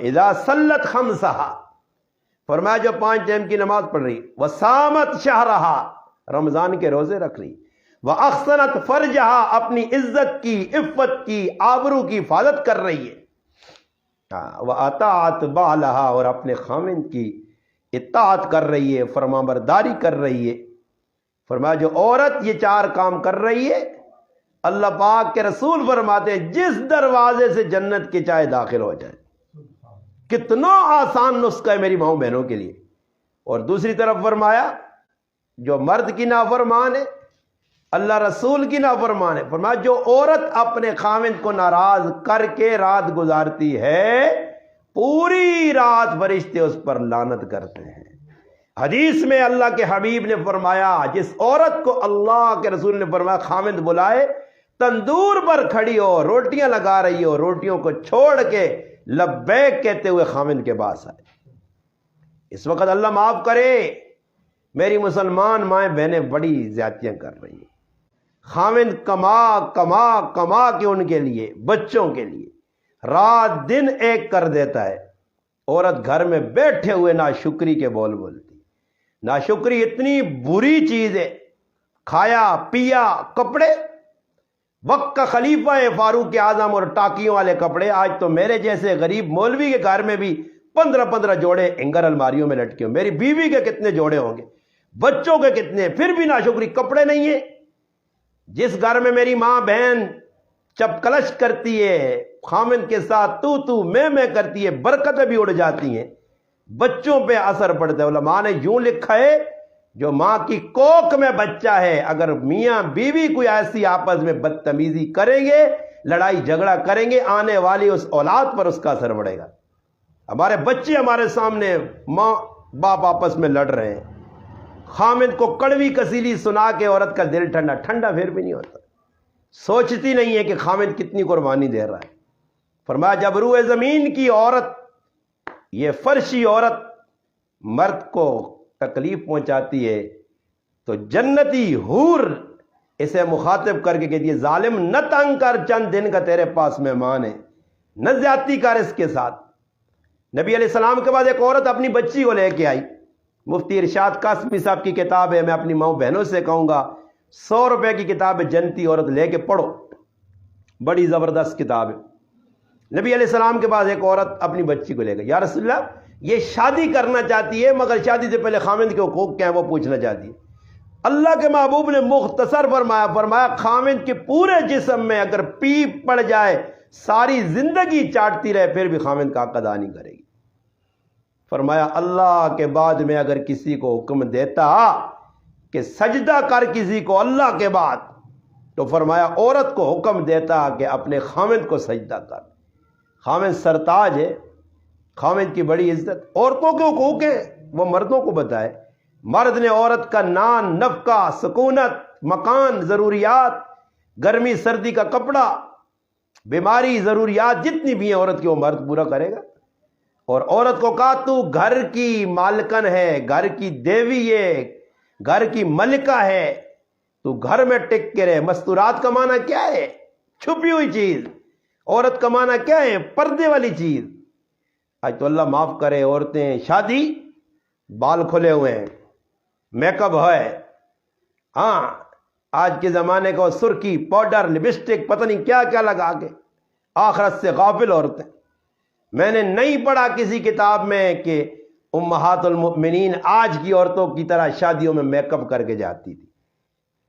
اذا صلت خمسہا, فرمایا جو 5 ٹائم کی نماز پڑھ رہی, وصامت شہرہا, رمضان کے روزے رکھ رہی, واحسنت فرجہا, اپنی عزت کی, عفت کی, آبرو کی حفاظت کر رہی ہے, واطاعت بالہا, اور اپنے خاوند کی اطاعت کر رہی ہے, فرمانبرداری کر رہی ہے. فرمایا جو عورت یہ 4 کام کر رہی ہے, اللہ پاک کے رسول فرماتے ہیں جس دروازے سے جنت کے چاہے داخل ہو جائے. کتنا آسان نسخہ ہے میری ماؤں بہنوں کے لیے. اور دوسری طرف فرمایا جو مرد کی نافرمان ہے, اللہ رسول کی نافرمان ہے, فرمایا جو عورت اپنے خاوند کو ناراض کر کے رات گزارتی ہے, پوری رات فرشتے اس پر لعنت کرتے ہیں. حدیث میں اللہ کے حبیب نے فرمایا جس عورت کو اللہ کے رسول نے فرمایا خاوند بلائے, تندور پر کھڑی ہو, روٹیاں لگا رہی ہو, روٹیوں کو چھوڑ کے لبیک کہتے ہوئے خاوند کے پاس آئے. اس وقت اللہ معاف کرے, میری مسلمان مائیں بہنیں بڑی زیادتیاں کر رہی ہیں. خاوند کما کما کما کے ان کے لیے, بچوں کے لیے رات دن ایک کر دیتا ہے. عورت گھر میں بیٹھے ہوئے ناشکری کے بول بولتی. ناشکری اتنی بری چیز ہے, کھایا پیا کپڑے, وقت کا خلیفہ ہے فاروق اعظم اور ٹاکیوں والے کپڑے. آج تو میرے جیسے غریب مولوی کے گھر میں بھی 15 جوڑے ہینگر الماریوں میں لٹکے ہوں. میری بیوی کے کتنے جوڑے ہوں گے, بچوں کے کتنے, پھر بھی ناشکری. کپڑے نہیں ہیں. جس گھر میں میری ماں بہن چپکلش کرتی ہے, خامن کے ساتھ تو میں کرتی ہے, برکتیں بھی اڑ جاتی ہیں, بچوں پہ اثر پڑتا ہے. علماء نے یوں لکھا ہے جو ماں کی کوکھ میں بچہ ہے, اگر میاں بیوی کوئی ایسی آپس میں بدتمیزی کریں گے, لڑائی جھگڑا کریں گے, آنے والی اس اولاد پر اس کا اثر پڑے گا. ہمارے بچے ہمارے سامنے ماں باپ آپس میں لڑ رہے ہیں, خامد کو کڑوی کسیلی سنا کے عورت کا دل ٹھنڈا پھر بھی نہیں ہوتا. سوچتی نہیں ہے کہ خامد کتنی قربانی دے رہا ہے. فرمایا جب روئے زمین کی عورت, یہ فرشی عورت مرد کو تکلیف پہنچاتی ہے تو جنتی حور اسے مخاطب کر کے کہتی ہے ظالم نہ تنگ کر, چند دن کا تیرے پاس مہمان ہے, نہ زیادتی کر اس کے ساتھ. نبی علیہ السلام کے بعد ایک عورت اپنی بچی کو لے کے آئی. مفتی ارشاد قاسمی صاحب کی کتاب ہے, میں اپنی ماؤں بہنوں سے کہوں گا 100 روپے کی کتاب ہے, جنتی عورت لے کے پڑھو, بڑی زبردست کتاب ہے. نبی علیہ السلام کے پاس ایک عورت اپنی بچی کو لے گئی. یا رسول اللہ یہ شادی کرنا چاہتی ہے مگر شادی سے پہلے خامند کے حقوق کیا ہیں وہ پوچھنا چاہتی ہے. اللہ کے محبوب نے مختصر فرمایا خامند کے پورے جسم میں اگر پیپ پڑ جائے ساری زندگی چاٹتی رہے پھر بھی خامند کا حق ادا نہیں کرے گی. فرمایا اللہ کے بعد میں اگر کسی کو حکم دیتا کہ سجدہ کر کسی کو اللہ کے بعد, تو فرمایا عورت کو حکم دیتا کہ اپنے خامند کو سجدہ کر. خامند سرتاج ہے, خامند کی بڑی عزت. عورتوں کے حقوق ہیں وہ مردوں کو بتائے. مرد نے عورت کا نان, نفقہ, سکونت, مکان, ضروریات, گرمی سردی کا کپڑا, بیماری, ضروریات جتنی بھی ہیں عورت کی وہ مرد پورا کرے گا. اور عورت کو کہا تو گھر کی مالکن ہے, گھر کی دیوی ہے, گھر کی ملکہ ہے, تو گھر میں ٹک کے رہے. مستورات کا معنی کیا ہے؟ چھپی ہوئی چیز. عورت کا معنی کیا ہے؟ پردے والی چیز. آج تو اللہ معاف کرے, عورتیں شادی بال کھلے ہوئے ہیں, میک اپ ہے, ہاں آج کے زمانے کا سرخی پاؤڈر لپسٹک پتہ نہیں کیا کیا لگا کے, آخرت سے غافل عورتیں. میں نے نہیں پڑھا کسی کتاب میں کہ امہات المؤمنین آج کی عورتوں کی طرح شادیوں میں میک اپ کر کے جاتی تھی.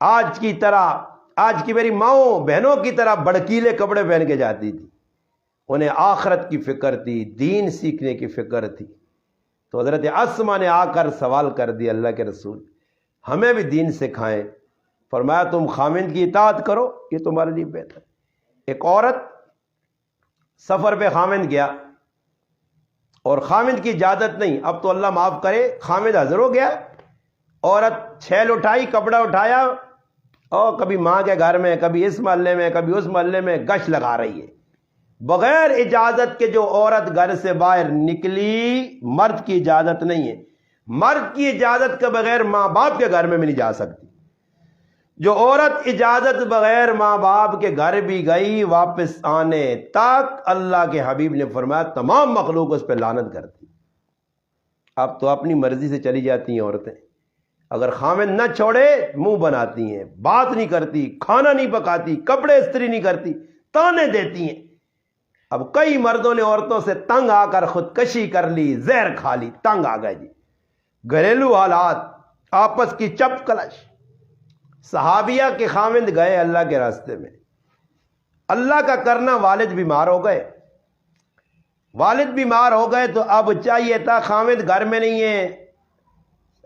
آج کی طرح, آج کی میری ماؤں بہنوں کی طرح بڑکیلے کپڑے پہن کے جاتی تھی. انہیں آخرت کی فکر تھی, دین سیکھنے کی فکر تھی. تو حضرت اسما نے آ کر سوال کر دیا, اللہ کے رسول ہمیں بھی دین سکھائیں. فرمایا تم خامند کی اطاعت کرو, یہ تمہارے لیے بہتر. ایک عورت سفر پہ خامند گیا اور خامند کی اجازت نہیں. اب تو اللہ معاف کرے خامند حاضر ہو گیا, عورت چھیل اٹھائی, کپڑا اٹھایا, اور کبھی ماں کے گھر میں, کبھی اس محلے میں, کبھی اس محلے میں گشت لگا رہی ہے. بغیر اجازت کے جو عورت گھر سے باہر نکلی, مرد کی اجازت نہیں ہے. مرد کی اجازت کے بغیر ماں باپ کے گھر میں بھی نہیں جا سکتی. جو عورت اجازت بغیر ماں باپ کے گھر بھی گئی, واپس آنے تک اللہ کے حبیب نے فرمایا تمام مخلوق اس پہ لعنت کرتی. اب تو اپنی مرضی سے چلی جاتی ہیں عورتیں. اگر خامن نہ چھوڑے منہ بناتی ہیں, بات نہیں کرتی, کھانا نہیں پکاتی, کپڑے استری نہیں کرتی, تانے دیتی ہیں. اب کئی مردوں نے عورتوں سے تنگ آ کر خودکشی کر لی, زہر کھا لی, تنگ آ گئے جی. گھریلو حالات, آپس کی چپ کلش. صحابیہ کے خامند گئے اللہ کے راستے میں, اللہ کا کرنا والد بیمار ہو گئے. والد بیمار ہو گئے تو اب چاہیے تھا, خامند گھر میں نہیں ہے,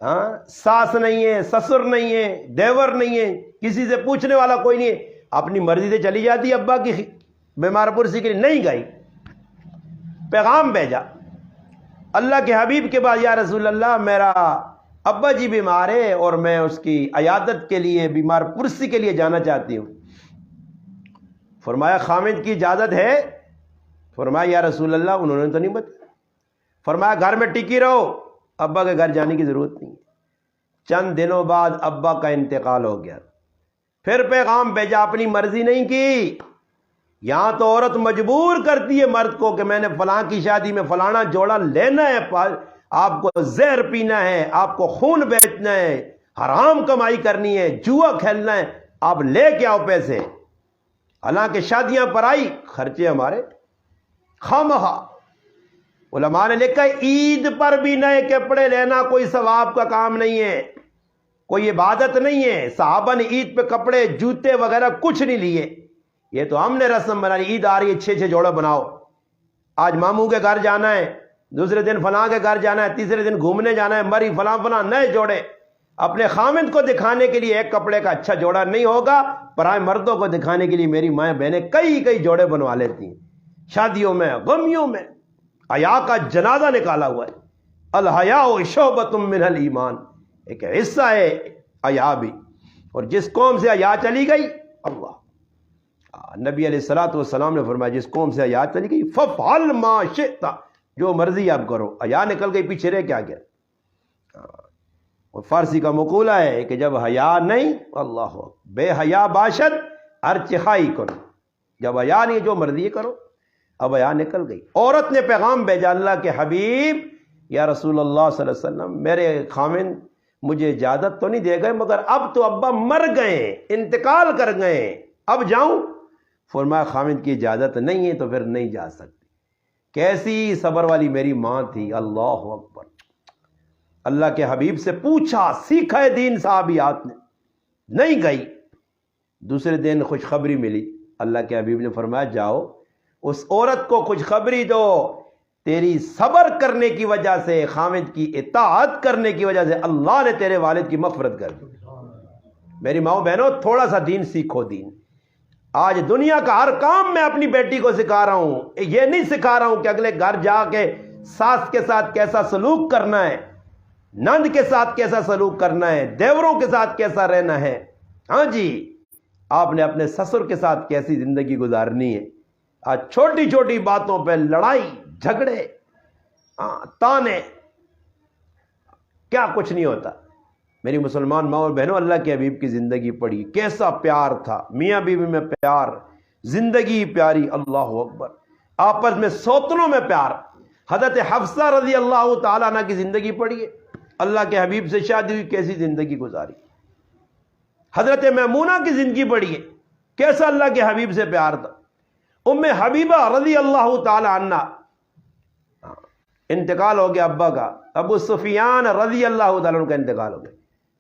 ہاں ساس نہیں ہے, سسر نہیں ہے, دیور نہیں ہے, کسی سے پوچھنے والا کوئی نہیں ہے, اپنی مرضی سے چلی جاتی. ابا کی بیمار پرسی کے لیے نہیں گئی, پیغام بھیجا اللہ کے حبیب کے پاس, یا رسول اللہ میرا ابا جی بیمار ہے اور میں اس کی عیادت کے لیے, بیمار پرسی کے لیے جانا چاہتی ہوں. فرمایا خامد کی اجازت ہے؟ فرمایا یا رسول اللہ انہوں نے تو نہیں بتایا. فرمایا گھر میں ٹکی رہو, ابا کے گھر جانے کی ضرورت نہیں. چند دنوں بعد ابا کا انتقال ہو گیا. پھر پیغام بھیجا, اپنی مرضی نہیں کی. یہاں تو عورت مجبور کرتی ہے مرد کو کہ میں نے فلاں کی شادی میں فلانا جوڑا لینا ہے, آپ کو زہر پینا ہے, آپ کو خون بیچنا ہے, حرام کمائی کرنی ہے, جوا کھیلنا ہے, آپ لے کے آؤ پیسے. حالانکہ شادیاں پر آئی, خرچے ہمارے خواہ. علماء نے لکھا ہے عید پر بھی نئے کپڑے لینا کوئی ثواب کا کام نہیں ہے, کوئی عبادت نہیں ہے. صحابہ نے عید پہ کپڑے, جوتے وغیرہ کچھ نہیں لیے. یہ تو ہم نے رسم بنا لی, عید آ رہی ہے 6 جوڑے بناؤ, آج ماموں کے گھر جانا ہے, دوسرے دن فلاں کے گھر جانا ہے, تیسرے دن گھومنے جانا ہے, مری فلاں فلاں, نئے جوڑے. اپنے خامند کو دکھانے کے لیے ایک کپڑے کا اچھا جوڑا نہیں ہوگا, پرائے مردوں کو دکھانے کے لیے میری مائیں بہنیں کئی جوڑے بنوا لیتی ہیں. شادیوں میں, غمیوں میں حیا کا جنازہ نکالا ہوا ہے. الحیاء شعبۃ من الایمان, ایک حصہ ہے حیا بھی. اور جس قوم سے حیا چلی گئی, اللہ نبی علیہ الصلوۃ والسلام نے فرمایا جس قوم سے حیا چلی گئی ففعل ما شئت, جو مرضی آپ کرو. حیا نکل گئی, پیچھے رہ کیا گیا. اور فارسی کا مقولہ ہے کہ جب حیا نہیں, اللہ بے حیا باشد ارچخائی کرو, جب حیا نہیں جو مرضی کرو. اب حیا نکل گئی. عورت نے پیغام بھیجا اللہ کے حبیب, یا رسول اللہ صلی اللہ علیہ وسلم میرے خامن مجھے اجازت تو نہیں دے گئے, مگر اب تو ابا مر گئے, انتقال کر گئے, اب جاؤں؟ فرمایا خامد کی اجازت نہیں ہے تو پھر نہیں جا سکتی. کیسی صبر والی میری ماں تھی, اللہ اکبر. اللہ کے حبیب سے پوچھا, سیکھا ہے دین صحابیات نے, نہیں گئی. دوسرے دن خوشخبری ملی, اللہ کے حبیب نے فرمایا جاؤ اس عورت کو خوشخبری دو, تیری صبر کرنے کی وجہ سے, خامد کی اطاعت کرنے کی وجہ سے اللہ نے تیرے والد کی مغفرت کر دی. میری ماؤں بہنوں تھوڑا سا دین سیکھو. دین آج دنیا کا ہر کام میں اپنی بیٹی کو سکھا رہا ہوں. یہ نہیں سکھا رہا ہوں کہ اگلے گھر جا کے ساس کے ساتھ کیسا سلوک کرنا ہے, نند کے ساتھ کیسا سلوک کرنا ہے, دیوروں کے ساتھ کیسا رہنا ہے. ہاں جی, آپ نے اپنے سسر کے ساتھ کیسی زندگی گزارنی ہے. آج چھوٹی چھوٹی باتوں پہ لڑائی جھگڑے, تانے، کیا کچھ نہیں ہوتا۔ میری مسلمان ماں اور بہنوں، اللہ کے حبیب کی زندگی پڑھی، کیسا پیار تھا، میاں بیوی میں پیار، زندگی پیاری، اللہ اکبر، آپس میں سوتنوں میں پیار۔ حضرت حفصہ رضی اللہ تعالیٰ عنہ کی زندگی پڑھیے، اللہ کے حبیب سے شادی ہوئی، کیسی زندگی گزاری۔ حضرت میمونہ کی زندگی پڑھیے، کیسا اللہ کے حبیب سے پیار تھا۔ ام حبیبہ رضی اللہ تعالیٰ عنہ، انتقال ہو گیا ابا کا، ابو سفیان رضی اللہ تعالیٰ عنہ کا انتقال ہو گیا۔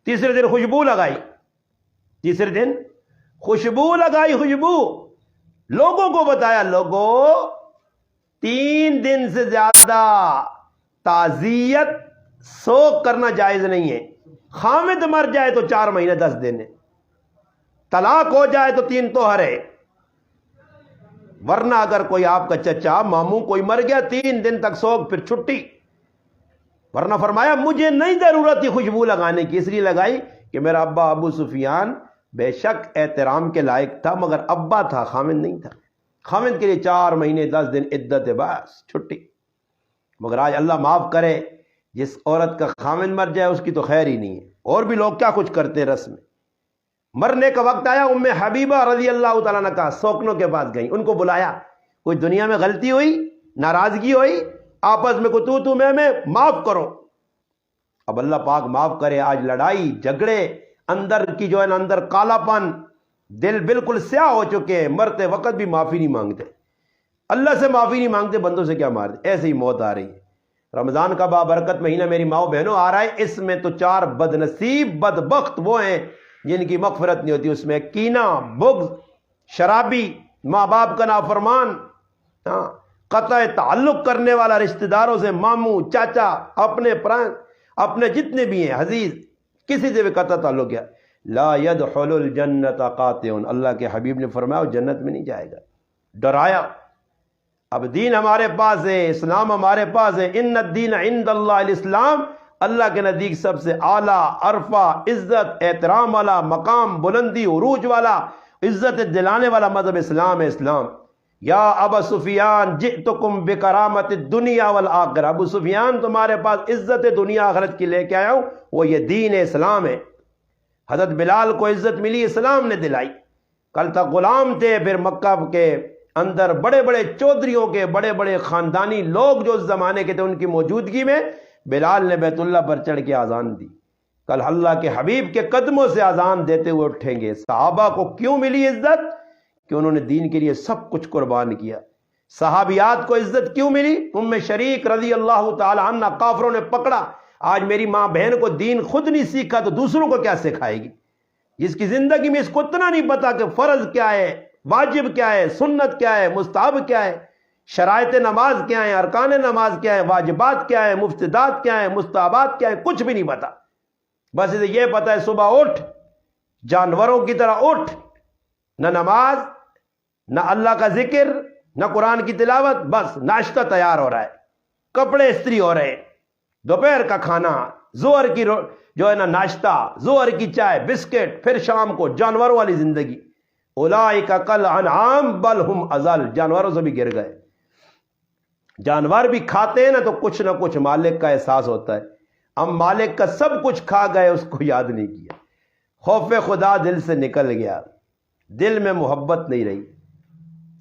تیسرے دن خوشبو لگائی، تیسرے دن خوشبو لگائی، خوشبو لوگوں کو بتایا، لوگوں 3 دن سے زیادہ تعزیت سوگ کرنا جائز نہیں ہے۔ خامد مر جائے تو 4 مہینے 10 دن ہے، طلاق ہو جائے تو 3 توہر ہے، ورنہ اگر کوئی آپ کا چچا ماموں کوئی مر گیا 3 دن تک سوگ، پھر چھٹی۔ ورنہ فرمایا مجھے نہیں ضرورت تھی خوشبو لگانے کی، اس لیے لگائی کہ میرا ابا ابو سفیان بے شک احترام کے لائق تھا، مگر ابا تھا، خامد نہیں تھا۔ خامد کے لیے 4 مہینے 10 دن عدت ہے، بس چھٹی۔ مگر آج اللہ معاف کرے، جس عورت کا خامد مر جائے اس کی تو خیر ہی نہیں ہے۔ اور بھی لوگ کیا کچھ کرتے رسم میں۔ مرنے کا وقت آیا، ام حبیبہ رضی اللہ تعالیٰ عنہ کا سوکنوں کے پاس گئیں، ان کو بلایا، کوئی دنیا میں غلطی ہوئی، ناراضگی ہوئی، آپس میں کوئی تو میں معاف کرو۔ اب اللہ پاک معاف کرے، آج لڑائی جھگڑے، اندر کی جو ہے نا اندر کالا پن، دل بالکل سیاہ ہو چکے ہیں، مرتے وقت بھی معافی نہیں مانگتے، اللہ سے معافی نہیں مانگتے، بندوں سے کیا مارتے، ایسے ہی موت آ رہی ہے۔ رمضان کا بابرکت مہینہ میری ماؤں بہنوں آ رہا ہے، اس میں تو 4 بدنصیب بدبخت وہ ہیں جن کی مغفرت نہیں ہوتی۔ اس میں کینہ، بغض، شرابی، ماں باپ کا نافرمان، قطع تعلق کرنے والا رشتہ داروں سے، ماموں، چاچا، اپنے پران، اپنے جتنے بھی ہیں عزیز، کسی سے بھی قطع تعلق کیا، لا يدخل الجنت قاطع، اللہ کے حبیب نے فرمایا وہ جنت میں نہیں جائے گا۔ ڈرایا۔ اب دین ہمارے پاس ہے، اسلام ہمارے پاس ہے، ان الدین عند اللہ الاسلام، اللہ کے نزدیک سب سے اعلیٰ، عرفہ، عزت، احترام والا، مقام، بلندی، عروج والا، عزت دلانے والا مذہب اسلام ہے۔ اسلام یا ابا سفیان جئتکم بکرامت الدنیا والآخرہ، ابو سفیان تمہارے پاس عزت دنیا آخرت کی لے کے آیا ہوں، وہ یہ دین اسلام ہے۔ حضرت بلال کو عزت ملی، اسلام نے دلائی۔ کل تک غلام تھے، پھر مکہ کے اندر بڑے بڑے چودھریوں کے، بڑے بڑے خاندانی لوگ جو اس زمانے کے تھے، ان کی موجودگی میں بلال نے بیت اللہ پر چڑھ کے اذان دی۔ کل اللہ کے حبیب کے قدموں سے اذان دیتے ہوئے اٹھیں گے۔ صحابہ کو کیوں ملی عزت؟ کہ انہوں نے دین کے لیے سب کچھ قربان کیا۔ صحابیات کو عزت کیوں ملی؟ ام شریک رضی اللہ تعالی عنہ کافروں نے پکڑا۔ آج میری ماں بہن کو دین خود نہیں سیکھا تو دوسروں کو کیا سکھائے گی؟ جس کی زندگی میں اس کو اتنا نہیں پتا کہ فرض کیا ہے، واجب کیا ہے، سنت کیا ہے، مستحب کیا ہے، شرائط نماز کیا ہے، ارکان نماز کیا ہے، واجبات کیا ہے، مفتدات کیا ہے، مستحبات کیا ہے، کچھ بھی نہیں پتا۔ بس اسے یہ پتا ہے صبح اٹھ، جانوروں کی طرح اٹھ، نہ نماز، نہ اللہ کا ذکر، نہ قرآن کی تلاوت، بس ناشتہ تیار ہو رہا ہے، کپڑے استری ہو رہے ہیں، دوپہر کا کھانا، ظہر کی جو ہے نا ناشتہ، ظہر کی چائے، بسکٹ، پھر شام کو جانوروں والی زندگی۔ اولئک کالانعام بل ہم اضل، جانوروں سے بھی گر گئے۔ جانور بھی کھاتے ہیں نا تو کچھ نہ کچھ مالک کا احساس ہوتا ہے، ہم مالک کا سب کچھ کھا گئے، اس کو یاد نہیں کیا۔ خوف خدا دل سے نکل گیا، دل میں محبت نہیں رہی۔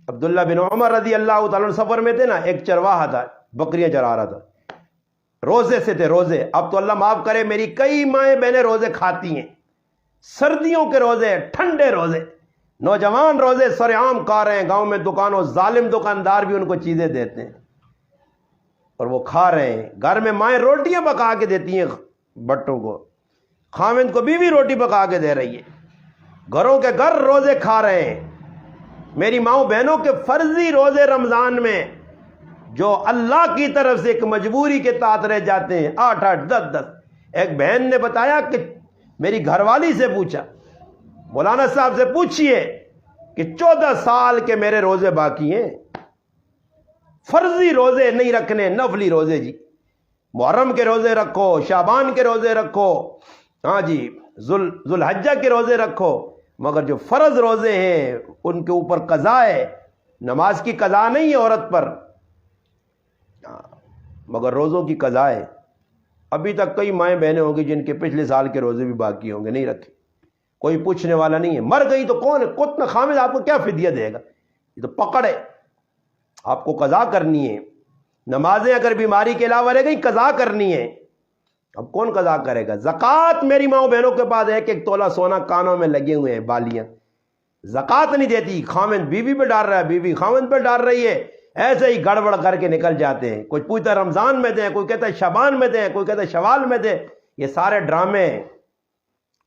عبداللہ بن عمر رضی اللہ تعالیٰ عنہ سفر میں تھے نا، ایک چرواہا تھا، بکریاں چرا رہا تھا، روزے سے تھے، روزے۔ اب تو اللہ معاف کرے، میری کئی مائیں بہنیں روزے کھاتی ہیں، سردیوں کے روزے، ٹھنڈے روزے، نوجوان روزے سر عام کھا رہے ہیں، گاؤں میں دکانوں، ظالم دکاندار بھی ان کو چیزیں دیتے ہیں اور وہ کھا رہے ہیں۔ گھر میں مائیں روٹیاں پکا کے دیتی ہیں بٹوں کو، خاوند کو بیوی روٹی پکا کے دے رہی ہے، گھروں کے گھر روزے کھا رہے ہیں۔ میری ماؤں بہنوں کے فرضی روزے رمضان میں جو اللہ کی طرف سے ایک مجبوری کے تحت رہ جاتے ہیں، 8 10 ایک بہن نے بتایا کہ میری گھر والی سے پوچھا، مولانا صاحب سے پوچھئے کہ 14 سال کے میرے روزے باقی ہیں، فرضی روزے نہیں رکھنے، نفلی روزے جی، محرم کے روزے رکھو، شعبان کے روزے رکھو، ہاں جی ذوالحجہ کے روزے رکھو، مگر جو فرض روزے ہیں ان کے اوپر قضا ہے، نماز کی قضا نہیں ہے عورت پر۔ مگر روزوں کی قضا ہے۔ ابھی تک کئی مائیں بہنیں ہوں گی جن کے پچھلے سال کے روزے بھی باقی ہوں گے، نہیں رکھے، کوئی پوچھنے والا نہیں ہے۔ مر گئی تو کون ہے؟ کتنا خامد آپ کو کیا فدیہ دے گا؟ یہ تو پکڑ ہے، آپ کو قضا کرنی ہے۔ نمازیں اگر بیماری کے علاوہ رہ گئی قضا کرنی ہے، اب کون قضا کرے گا؟ زکوٰۃ میری ماں بہنوں کے پاس ایک ایک تولہ سونا کانوں میں لگے ہوئے ہیں، بالیاں، زکوٰۃ نہیں دیتی، خامد بیوی پہ ڈال رہا ہے، بیوی خامد پہ ڈال رہی ہے، ایسے ہی گڑبڑ کر کے نکل جاتے ہیں۔ کوئی پوچھتا ہے رمضان میں دیں، کوئی کہتا ہے شعبان میں دیں، کوئی کہتا ہے شوال میں دیں، یہ سارے ڈرامے ہیں۔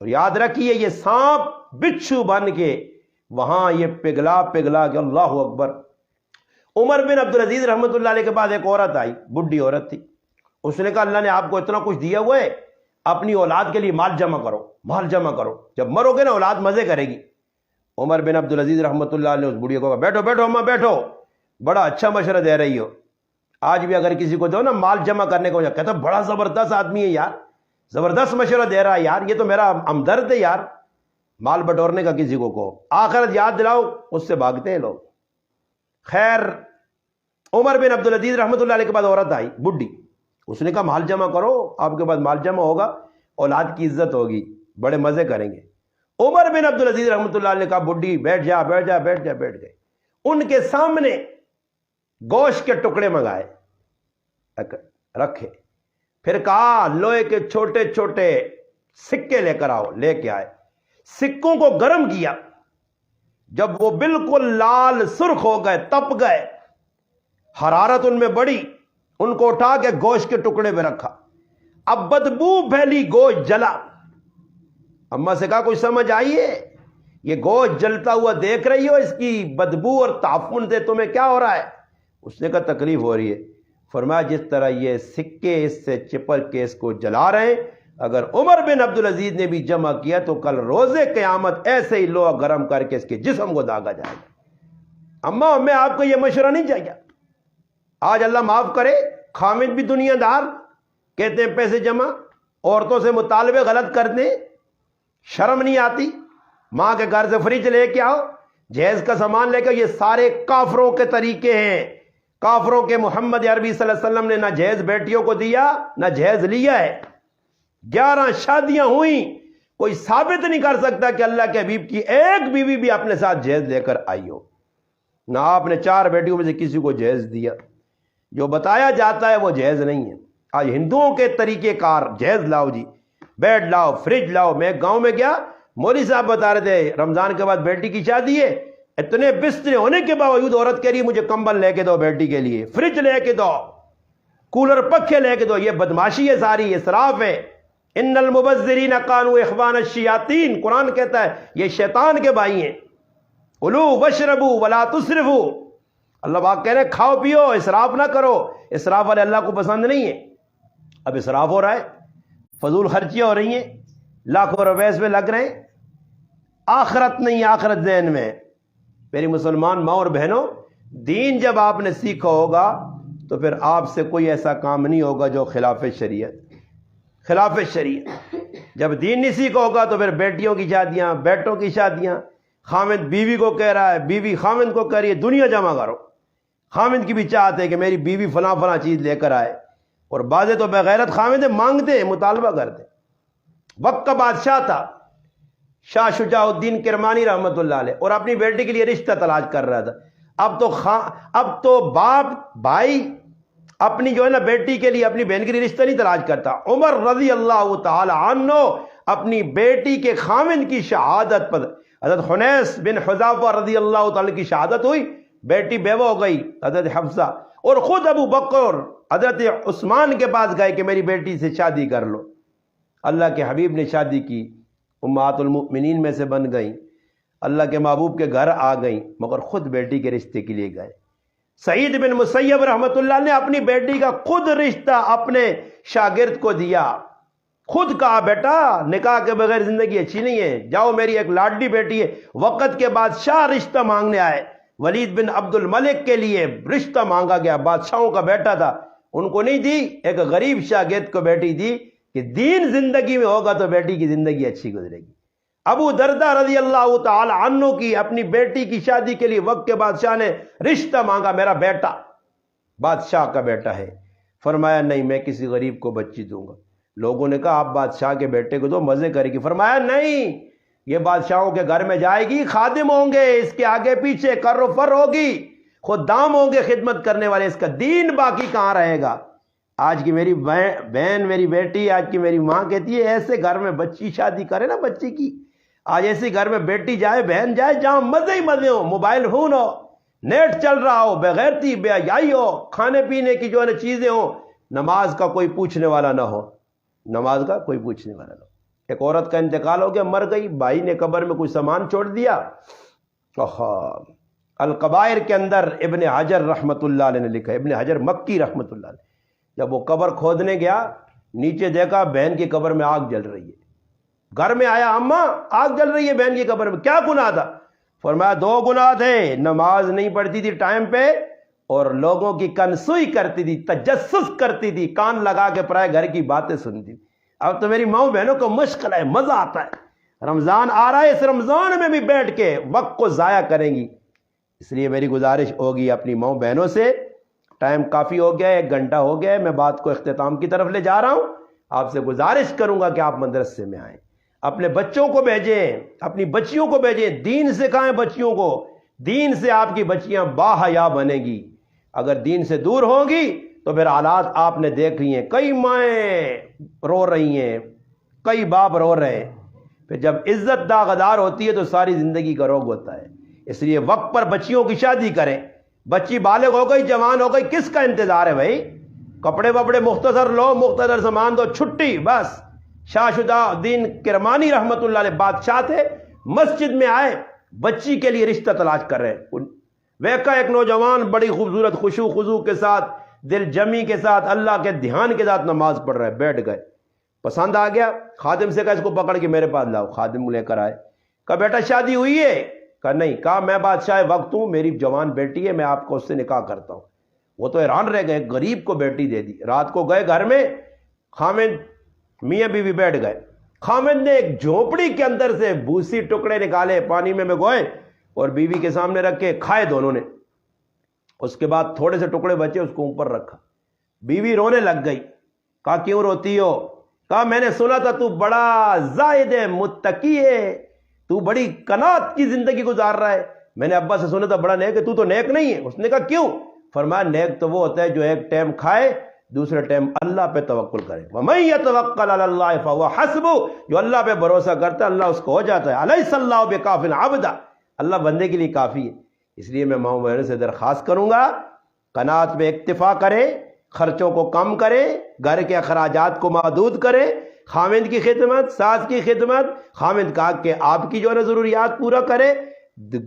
اور یاد رکھیے یہ سانپ بچھو بن کے وہاں یہ پگھلا پگھلا کہ اللہ اکبر۔ عمر بن عبدالعزیز رحمۃ اللہ علیہ کے پاس ایک عورت آئی، بڈھی عورت تھی، اس نے کہا اللہ نے آپ کو اتنا کچھ دیا ہوا ہے، اپنی اولاد کے لیے مال جمع کرو، مال جمع کرو، جب مرو گے نا اولاد مزے کرے گی۔ عمر بن عبدالعزیز رحمۃ اللہ علیہ اس بڑھیا کو کہا بیٹھو بیٹھو اماں بیٹھو، بڑا اچھا مشورہ دے رہی ہو۔ آج بھی اگر کسی کو دو نا مال جمع کرنے کو، کہتا بڑا زبردست آدمی ہے یار، زبردست مشورہ دے رہا ہے یار، یہ تو میرا ہمدرد ہے یار۔ مال بٹورنے کا کسی کو کہو، آخرت یاد دلاؤ، اس سے بھاگتے ہیں لوگ۔ خیر عمر بن عبدالعزیز رحمۃ اللہ علیہ کے بعد عورت آئی بڈھی، اس نے کہا مال جمع کرو، آپ کے پاس مال جمع ہوگا، اولاد کی عزت ہوگی، بڑے مزے کریں گے۔ عمر بن عبدالعزیز رحمۃ اللہ علیہ نے کہا بڈھی بیٹھ جا بیٹھ جا بیٹھ جا، بیٹھ گئے۔ ان کے سامنے گوشت کے ٹکڑے منگائے، رکھے، پھر کہا لوہے کے چھوٹے چھوٹے سکے لے کر آؤ، لے کے آئے، سکوں کو گرم کیا، جب وہ بالکل لال سرخ ہو گئے، تپ گئے، حرارت ان میں بڑی، ان کو اٹھا کے گوشت کے ٹکڑے پہ رکھا، اب بدبو پھیلی، گوشت جلا۔ اماں سے کہا کوئی سمجھ آئیے؟ یہ گوشت جلتا ہوا دیکھ رہی ہو، اس کی بدبو اور تعفن سے تمہیں کیا ہو رہا ہے؟ اس نے کہا تکلیف ہو رہی ہے۔ فرمایا جس طرح یہ سکے اس سے چپک کے اس کو جلا رہے ہیں، اگر عمر بن عبدالعزیز نے بھی جمع کیا تو کل روز قیامت ایسے ہی لوہا گرم کر کے اس کے جسم کو داغا جائے گا۔ اماں ہمیں آپ کو یہ مشورہ نہیں چاہیے۔ آج اللہ معاف کرے، خامد بھی دنیا دار، کہتے ہیں پیسے جمع، عورتوں سے مطالبے غلط کرتے ہیں، شرم نہیں آتی؟ ماں کے گھر سے فریج لے کے آؤ، جہیز کا سامان لے کے، یہ سارے کافروں کے طریقے ہیں، کافروں کے۔ محمد عربی صلی اللہ علیہ وسلم نے نہ جہیز بیٹیوں کو دیا نہ جہیز لیا ہے۔ 11 شادیاں ہوئیں، کوئی ثابت نہیں کر سکتا کہ اللہ کے حبیب کی ایک بیوی بھی اپنے ساتھ جہیز لے کر آئی ہو، نہ آپ نے 4 بیٹیوں میں سے کسی کو جہیز دیا۔ جو بتایا جاتا ہے وہ جہیز نہیں ہے۔ آج ہندوؤں کے طریقے کار، جہیز لاؤ جی، بیڈ لاؤ، فریج لاؤ۔ میں ایک گاؤں میں گیا، مولوی صاحب بتا رہے تھے رمضان کے بعد بیٹی کی شادی ہے، اتنے بسترے ہونے کے باوجود عورت کہہ رہی ہے مجھے کمبل لے کے دو بیٹی کے لیے، فریج لے کے دو، کولر پکھے لے کے دو۔ یہ بدماشی ہے، ساری اسراف ہے۔ ان المبذرین کانوا اخوان الشیاطین، قرآن کہتا ہے یہ شیطان کے بھائی ہیں۔ کلوا واشربوا ولا تسرفوا، اللہ پاک کہہ رہے کھاؤ پیو، اسراف نہ کرو۔ اسراف والے اللہ کو پسند نہیں ہے۔ اب اسراف ہو رہا ہے، فضول خرچیاں ہو رہی ہیں، لاکھوں روپے اس میں لگ رہے ہیں، آخرت نہیں، آخرت ذہن میں۔ میری مسلمان ماں اور بہنوں، دین جب آپ نے سیکھا ہوگا تو پھر آپ سے کوئی ایسا کام نہیں ہوگا جو خلاف شریعت، خلاف شریعت۔ جب دین نہیں سیکھا ہوگا تو پھر بیٹیوں کی شادیاں، بیٹوں کی شادیاں، خامد بیوی کو کہہ رہا ہے، بیوی خامد کو کہہ رہی ہے دنیا جمع کرو۔ خامد کی بھی چاہت ہے کہ میری بیوی فلاں فلاں چیز لے کر آئے، اور بعضے تو بغیرت خامد مانگتے ہیں، مطالبہ کرتے ہیں۔ وقت کا بادشاہ تھا شاہ شجاع الدین کرمانی رحمۃ اللہ علیہ، اور اپنی بیٹی کے لیے رشتہ تلاش کر رہا تھا۔ اب تو باپ بھائی اپنی جو ہے نا بیٹی کے لیے، اپنی بہن کے لیے رشتہ نہیں تلاش کرتا۔ عمر رضی اللہ تعالی عنہ اپنی بیٹی کے خامد کی شہادت پر، حضرت حنیس بن حذافہ رضی اللہ تعالی کی شہادت ہوئی، بیٹی بیوہ ہو گئی حضرت حفصہ، اور خود ابو بکر حضرت عثمان کے پاس گئے کہ میری بیٹی سے شادی کر لو۔ اللہ کے حبیب نے شادی کی، امہات المؤمنین میں سے بن گئیں، اللہ کے محبوب کے گھر آ گئیں، مگر خود بیٹی کے رشتے کے لیے گئے۔ سعید بن مسیب رحمۃ اللہ نے اپنی بیٹی کا خود رشتہ اپنے شاگرد کو دیا، خود کہا بیٹا نکاح کے بغیر زندگی اچھی نہیں ہے، جاؤ میری ایک لاڈلی بیٹی ہے۔ وقت کے بادشاہ رشتہ مانگنے آئے، ولید بن عبد الملک کے لیے رشتہ مانگا گیا، بادشاہوں کا بیٹا تھا، ان کو نہیں دی، ایک غریب شاگرد کو بیٹی دی کہ دین زندگی میں ہوگا تو بیٹی کی زندگی اچھی گزرے گی۔ ابو دردہ رضی اللہ تعالی عنہ کی اپنی بیٹی کی شادی کے لیے وقت کے بادشاہ نے رشتہ مانگا، میرا بیٹا بادشاہ کا بیٹا ہے۔ فرمایا نہیں میں کسی غریب کو بچی دوں گا۔ لوگوں نے کہا آپ بادشاہ کے بیٹے کو دو مزے کرے گی، فرمایا نہیں، یہ بادشاہوں کے گھر میں جائے گی، خادم ہوں گے اس کے آگے پیچھے، کر و فر ہوگی، خدام ہوں گے خدمت کرنے والے، اس کا دین باقی کہاں رہے گا۔ آج کی میری بہن، میری بیٹی، آج کی میری ماں کہتی ہے ایسے گھر میں بچی شادی کرے نا بچی کی، آج ایسے گھر میں بیٹی جائے، بہن جائے جہاں مزے ہی مزے ہو، موبائل فون ہو، نیٹ چل رہا ہو، بغیرتی بے حیائی ہو، کھانے پینے کی جو ہے چیزیں ہوں، نماز کا کوئی پوچھنے والا نہ ہو، نماز کا کوئی پوچھنے والا نہ ہو۔ ایک عورت کا انتقال ہو گیا، مر گئی، بھائی نے قبر میں کچھ سامان چھوڑ دیا۔ القبائر کے اندر ابن حجر رحمۃ اللہ علیہ نے لکھا ہے، ابن حجر مکی رحمۃ اللہ علیہ، جب وہ قبر کھودنے گیا نیچے دیکھا بہن کی قبر میں آگ جل رہی ہے، گھر میں آیا، اماں آگ جل رہی ہے بہن کی قبر میں، کیا گناہ تھا؟ فرمایا دو گناہ تھے، نماز نہیں پڑھتی تھی ٹائم پہ اور لوگوں کی کنسوئی کرتی تھی، تجسس کرتی تھی، کان لگا کے پرائے گھر کی باتیں سنتی۔ اب تو میری ماؤں بہنوں کو مشکل ہے، مزہ آتا ہے، رمضان آ رہا ہے، اس رمضان میں بھی بیٹھ کے وقت کو ضائع کریں گی۔ اس لیے میری گزارش ہوگی اپنی ماؤں بہنوں سے، ٹائم کافی ہو گیا ہے، 1 گھنٹہ ہو گیا ہے، میں بات کو اختتام کی طرف لے جا رہا ہوں۔ آپ سے گزارش کروں گا کہ آپ مدرسے میں آئیں، اپنے بچوں کو بھیجیں، اپنی بچیوں کو بھیجیں، دین سکھائیں بچیوں کو، دین سے آپ کی بچیاں باحیا بنے گی۔ اگر دین سے دور ہوں گی تو پھر حالات آپ نے دیکھ لی ہیں، کئی مائیں رو رہی ہیں، کئی باپ رو رہے ہیں، پھر جب عزت داغدار ہوتی ہے تو ساری زندگی کا روگ ہوتا ہے۔ اس لیے وقت پر بچیوں کی شادی کریں، بچی بالغ ہو گئی، جوان ہو گئی، کس کا انتظار ہے بھائی؟ کپڑے وپڑے مختصر لو، مختصر سامان دو، چھٹی بس۔ شاہ شجاع الدین کرمانی رحمت اللہ علیہ بادشاہ تھے، مسجد میں آئے، بچی کے لیے رشتہ تلاش کر رہے ہیں، ویکا ایک نوجوان بڑی خوبصورت خشوع خضوع کے ساتھ، دل جمی کے ساتھ، اللہ کے دھیان کے ساتھ نماز پڑھ رہے، بیٹھ گئے، پسند آ گیا، خادم سے کہا اس کو پکڑ کے میرے پاس لاؤ، خادم لے کر آئے، کہا بیٹا شادی ہوئی ہے؟ کہا نہیں، کہا میں بادشاہ وقت ہوں، میری جوان بیٹی ہے، میں آپ کو اس سے نکاح کرتا ہوں۔ وہ تو حیران رہ گئے، غریب کو بیٹی دے دی۔ رات کو گئے گھر میں، خامد میاں بیوی بیٹھ گئے، خامد نے ایک جھونپڑی کے اندر سے بھوسی ٹکڑے نکالے، پانی میں گوئے اور بیوی کے سامنے رکھ کے کھائے دونوں نے۔ اس کے بعد تھوڑے سے ٹکڑے بچے، اس کو اوپر رکھا، بیوی رونے لگ گئی، کہا کیوں روتی ہو؟ کہا میں نے سنا تھا تو بڑا زاہد ہے، متقی ہے، تو بڑی قناعت کی زندگی گزار رہا ہے، میں نے ابا سے سنا تھا بڑا نیک ہے، تو نیک نہیں ہے۔ اس نے کہا کیوں؟ فرمایا نیک تو وہ ہوتا ہے جو ایک ٹائم کھائے، دوسرے ٹائم اللہ پہ توکل کرے، وَمَن يَتَوَكَّلْ عَلَى اللَّهِ فَهُوَ حَسْبُهُ، جو اللہ پہ بھروسہ کرتا ہے اللہ اس کو ہو جاتا ہے، أَلَيْسَ اللَّهُ بِكَافٍ عَبْدًا، اللہ بندے کے لیے کافی ہے۔ اس لیے میں ماؤں بہنوں سے درخواست کروں گا قناعت میں اکتفا کرے، خرچوں کو کم کرے، گھر کے اخراجات کو محدود کرے، خامند کی خدمت، ساس کی خدمت، خامند کا کہ آپ کی جو ہے ضروریات پورا کرے۔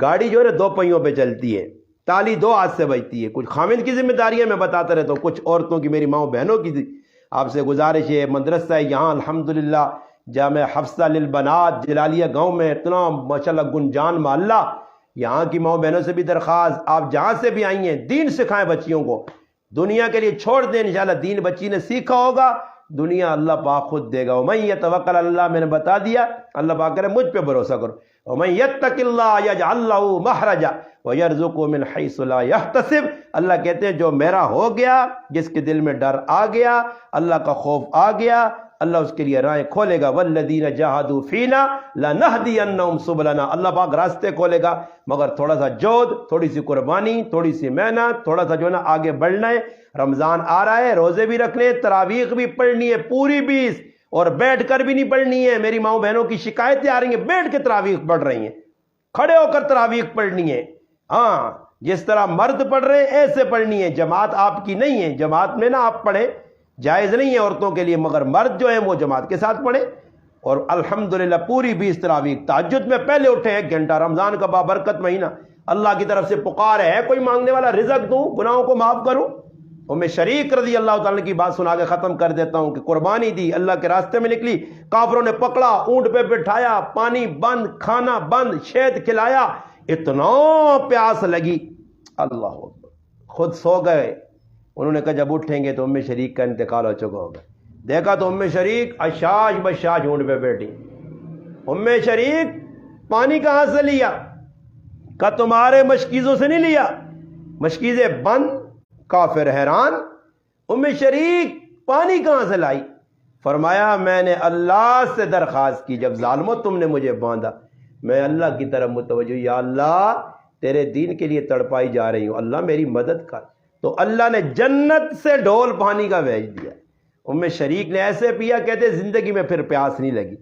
گاڑی جو ہے 2 پہیوں پہ چلتی ہے، تالی 2 ہاتھ سے بجتی ہے۔ کچھ خامند کی ذمہ داریاں میں بتاتا رہتا ہوں، کچھ عورتوں کی، میری ماؤں بہنوں کی آپ سے گزارش ہے۔ مدرسہ ہے یہاں الحمدللہ، جامع حفصہ للبنات جلالیہ گاؤں میں، اتنا ماشاءاللہ گنجان محلہ، یہاں کی ماؤں بہنوں سے بھی درخواست، آپ جہاں سے بھی آئی ہیں دین سکھائیں بچیوں کو، دنیا کے لیے چھوڑ دیں، انشاءاللہ دین بچی نے سیکھا ہوگا، دنیا اللہ پاک خود دے گا۔ وَمَن يَتَوَكَّلْ عَلَى اللَّهِ، میں نے بتا دیا، اللہ پاک کرے مجھ پہ بھروسہ کرو۔ وَمَن يَتَّقِ اللَّهَ يَجْعَل لَّهُ مَخْرَجًا وَيَرْزُقْهُ مِنْ حَيْثُ لَا يَحْتَسِبُ، اللہ کہتے ہیں جو میرا ہو گیا، جس کے دل میں ڈر آ گیا، اللہ کا خوف آ گیا، اللہ اس کے لیے راہیں کھولے گا۔ وَالَّذِينَ جَاهَدُوا فِينَا لَنَهْدِيَنَّهُمْ سُبُلَنَا، اللہ پاک راستے کھولے گا، مگر تھوڑا سا جہد، تھوڑی سی قربانی، تھوڑی سی محنت، تھوڑا سا جو ہے نا آگے بڑھنا ہے۔ رمضان آ رہا ہے، روزے بھی رکھنے، تراویح بھی پڑھنی ہے پوری 20، اور بیٹھ کر بھی نہیں پڑھنی ہے۔ میری ماؤں بہنوں کی شکایتیں آ رہی ہیں، بیٹھ کے تراویح پڑھ رہی ہیں، کھڑے ہو کر تراویح پڑھنی ہے، ہاں جس طرح مرد پڑھ رہے ہیں ایسے پڑھنی ہے۔ جماعت آپ کی نہیں ہے، جماعت میں نہ آپ پڑھیں، جائز نہیں ہے عورتوں کے لیے، مگر مرد جو ہیں وہ جماعت کے ساتھ پڑھیں۔ اور الحمدللہ پوری 20 تراویح، تہجد میں پہلے اٹھے 1 گھنٹہ، رمضان کا بابرکت مہینہ، اللہ کی طرف سے پکار ہے کوئی مانگنے والا، رزق دوں، گناہوں کو معاف کروں۔ شریک رضی اللہ تعالیٰ کی بات سنا کے ختم کر دیتا ہوں کہ قربانی دی، اللہ کے راستے میں نکلی، کافروں نے پکڑا، اونٹ پہ بٹھایا، پانی بند، کھانا بند، شہد کھلایا، اتنا پیاس لگی، اللہ اکبر، خود سو گئے۔ انہوں نے کہا جب اٹھیں گے تو شریک کا انتقال ہو چکا ہوگا۔ دیکھا تو شریک اشاش بشاش اونٹ پہ بیٹھی۔ شریک پانی کہاں سے لیا؟ کہا تمہارے مشکیزوں سے نہیں لیا، مشکیزیں بند، کافر حیران، شریک پانی کہاں سے لائی؟ فرمایا میں نے اللہ سے درخواست کی، جب ظالموں تم نے مجھے باندھا میں اللہ کی طرف متوجہ، یا اللہ تیرے دین کے لیے تڑپائی جا رہی ہوں، اللہ میری مدد کر۔ تو اللہ نے جنت سے ڈھول پانی کا بھیج دیا۔ شریک نے ایسے پیا، کہتے زندگی میں پھر پیاس نہیں لگی۔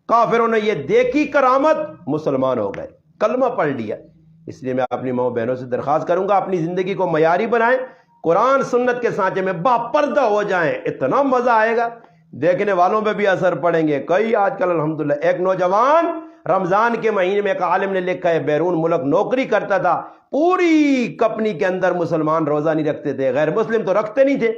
کافروں نے یہ دیکھی کرامت، مسلمان ہو گئے، کلمہ پڑھ لیا۔ اس لیے میں اپنی ماؤں بہنوں سے درخواست کروں گا اپنی زندگی کو معیاری بنائیں، قرآن سنت کے سانچے میں باپردہ ہو جائیں، اتنا مزہ آئے گا، دیکھنے والوں پہ بھی اثر پڑیں گے۔ کئی آج کل الحمدللہ، ایک نوجوان رمضان کے مہینے میں ایک عالم نے لکھا ہے بیرون ملک نوکری کرتا تھا، پوری کمپنی کے اندر مسلمان روزہ نہیں رکھتے تھے، غیر مسلم تو رکھتے نہیں تھے،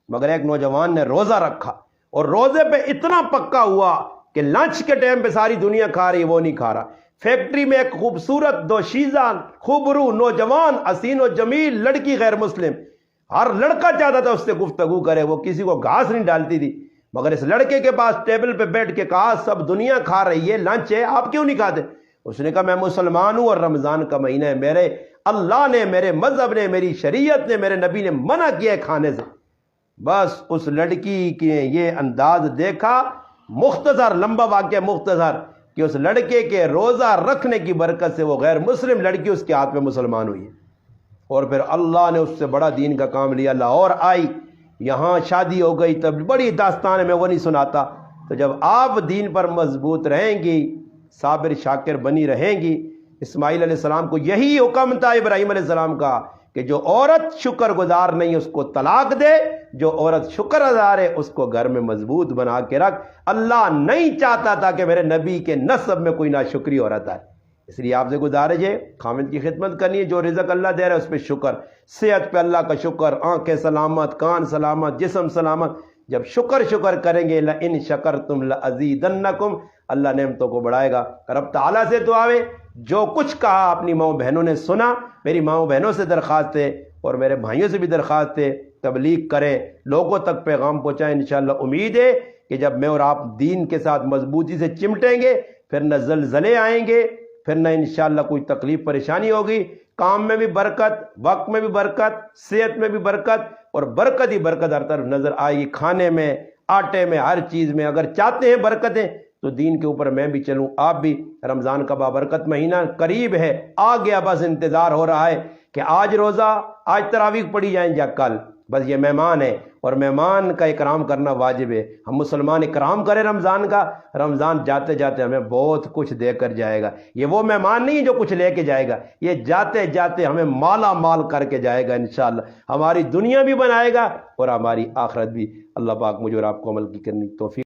مگر ایک نوجوان نے روزہ رکھا اور روزے پہ اتنا پکا ہوا کہ لنچ کے ٹائم پہ ساری دنیا کھا رہی، وہ نہیں کھا رہا۔ فیکٹری میں ایک خوبصورت دوشیزہ خوبرو نوجوان حسین و جمیل لڑکی غیر مسلم، ہر لڑکا چاہتا تھا اس سے گفتگو کرے، وہ کسی کو گھاس نہیں ڈالتی تھی، مگر اس لڑکے کے پاس ٹیبل پہ بیٹھ کے کہا سب دنیا کھا رہی ہے، لنچ ہے، آپ کیوں نہیں کھاتے؟ اس نے کہا میں مسلمان ہوں اور رمضان کا مہینہ ہے، میرے اللہ نے، میرے مذہب نے، میری شریعت نے، میرے نبی نے منع کیا ہے کھانے سے۔ بس اس لڑکی کے یہ انداز دیکھا، مختصر لمبا واقعہ مختصر، کہ اس لڑکے کے روزہ رکھنے کی برکت سے وہ غیر مسلم لڑکی اس کے ہاتھ میں مسلمان ہوئی، اور پھر اللہ نے اس سے بڑا دین کا کام لیا، لاہور آئی، یہاں شادی ہو گئی، تب بڑی داستان ہے، میں وہ نہیں سناتا۔ تو جب آپ دین پر مضبوط رہیں گی، صابر شاکر بنی رہیں گی، اسماعیل علیہ السلام کو یہی حکم تھا ابراہیم علیہ السلام کا کہ جو عورت شکر گزار نہیں اس کو طلاق دے، جو عورت شکر گزار ہے اس کو گھر میں مضبوط بنا کے رکھ۔ اللہ نہیں چاہتا تھا کہ میرے نبی کے نسب میں کوئی ناشکری عورت آئے، اس لیے آپ سے گزارش ہے خامد کی خدمت کرنی ہے، جو رزق اللہ دے رہا ہے اس پہ شکر، صحت پہ اللہ کا شکر، آنکھیں سلامت، کان سلامت، جسم سلامت، جب شکر کریں گے لئن شکرتم لازیدنکم، اللہ نعمتوں کو بڑھائے گا۔ رب تعالیٰ سے دعا ہے، جو کچھ کہا اپنی ماؤں بہنوں نے سنا، میری ماؤں بہنوں سے درخواست ہے اور میرے بھائیوں سے بھی درخواست ہے، تبلیغ کریں، لوگوں تک پیغام پہنچائیں۔ انشاءاللہ امید ہے کہ جب میں اور آپ دین کے ساتھ مضبوطی سے چمٹیں گے، پھر نہ زلزلے آئیں گے، پھر نہ انشاءاللہ کوئی تکلیف پریشانی ہوگی، کام میں بھی برکت، وقت میں بھی برکت، صحت میں بھی برکت، اور برکت ہی برکت ہر طرف نظر آئے گی، کھانے میں، آٹے میں، ہر چیز میں۔ اگر چاہتے ہیں برکتیں تو دین کے اوپر میں بھی چلوں، آپ بھی۔ رمضان کا بابرکت مہینہ قریب ہے، آ گیا، بس انتظار ہو رہا ہے کہ آج روزہ، آج تراویح پڑھی جائیں یا کل، بس یہ مہمان ہے اور مہمان کا اکرام کرنا واجب ہے۔ ہم مسلمان اکرام کریں رمضان کا، رمضان جاتے جاتے ہمیں بہت کچھ دے کر جائے گا۔ یہ وہ مہمان نہیں جو کچھ لے کے جائے گا، یہ جاتے جاتے ہمیں مالا مال کر کے جائے گا انشاءاللہ، ہماری دنیا بھی بنائے گا اور ہماری آخرت بھی۔ اللہ پاک مجھے اور آپ کو عمل کی کرنی توفیق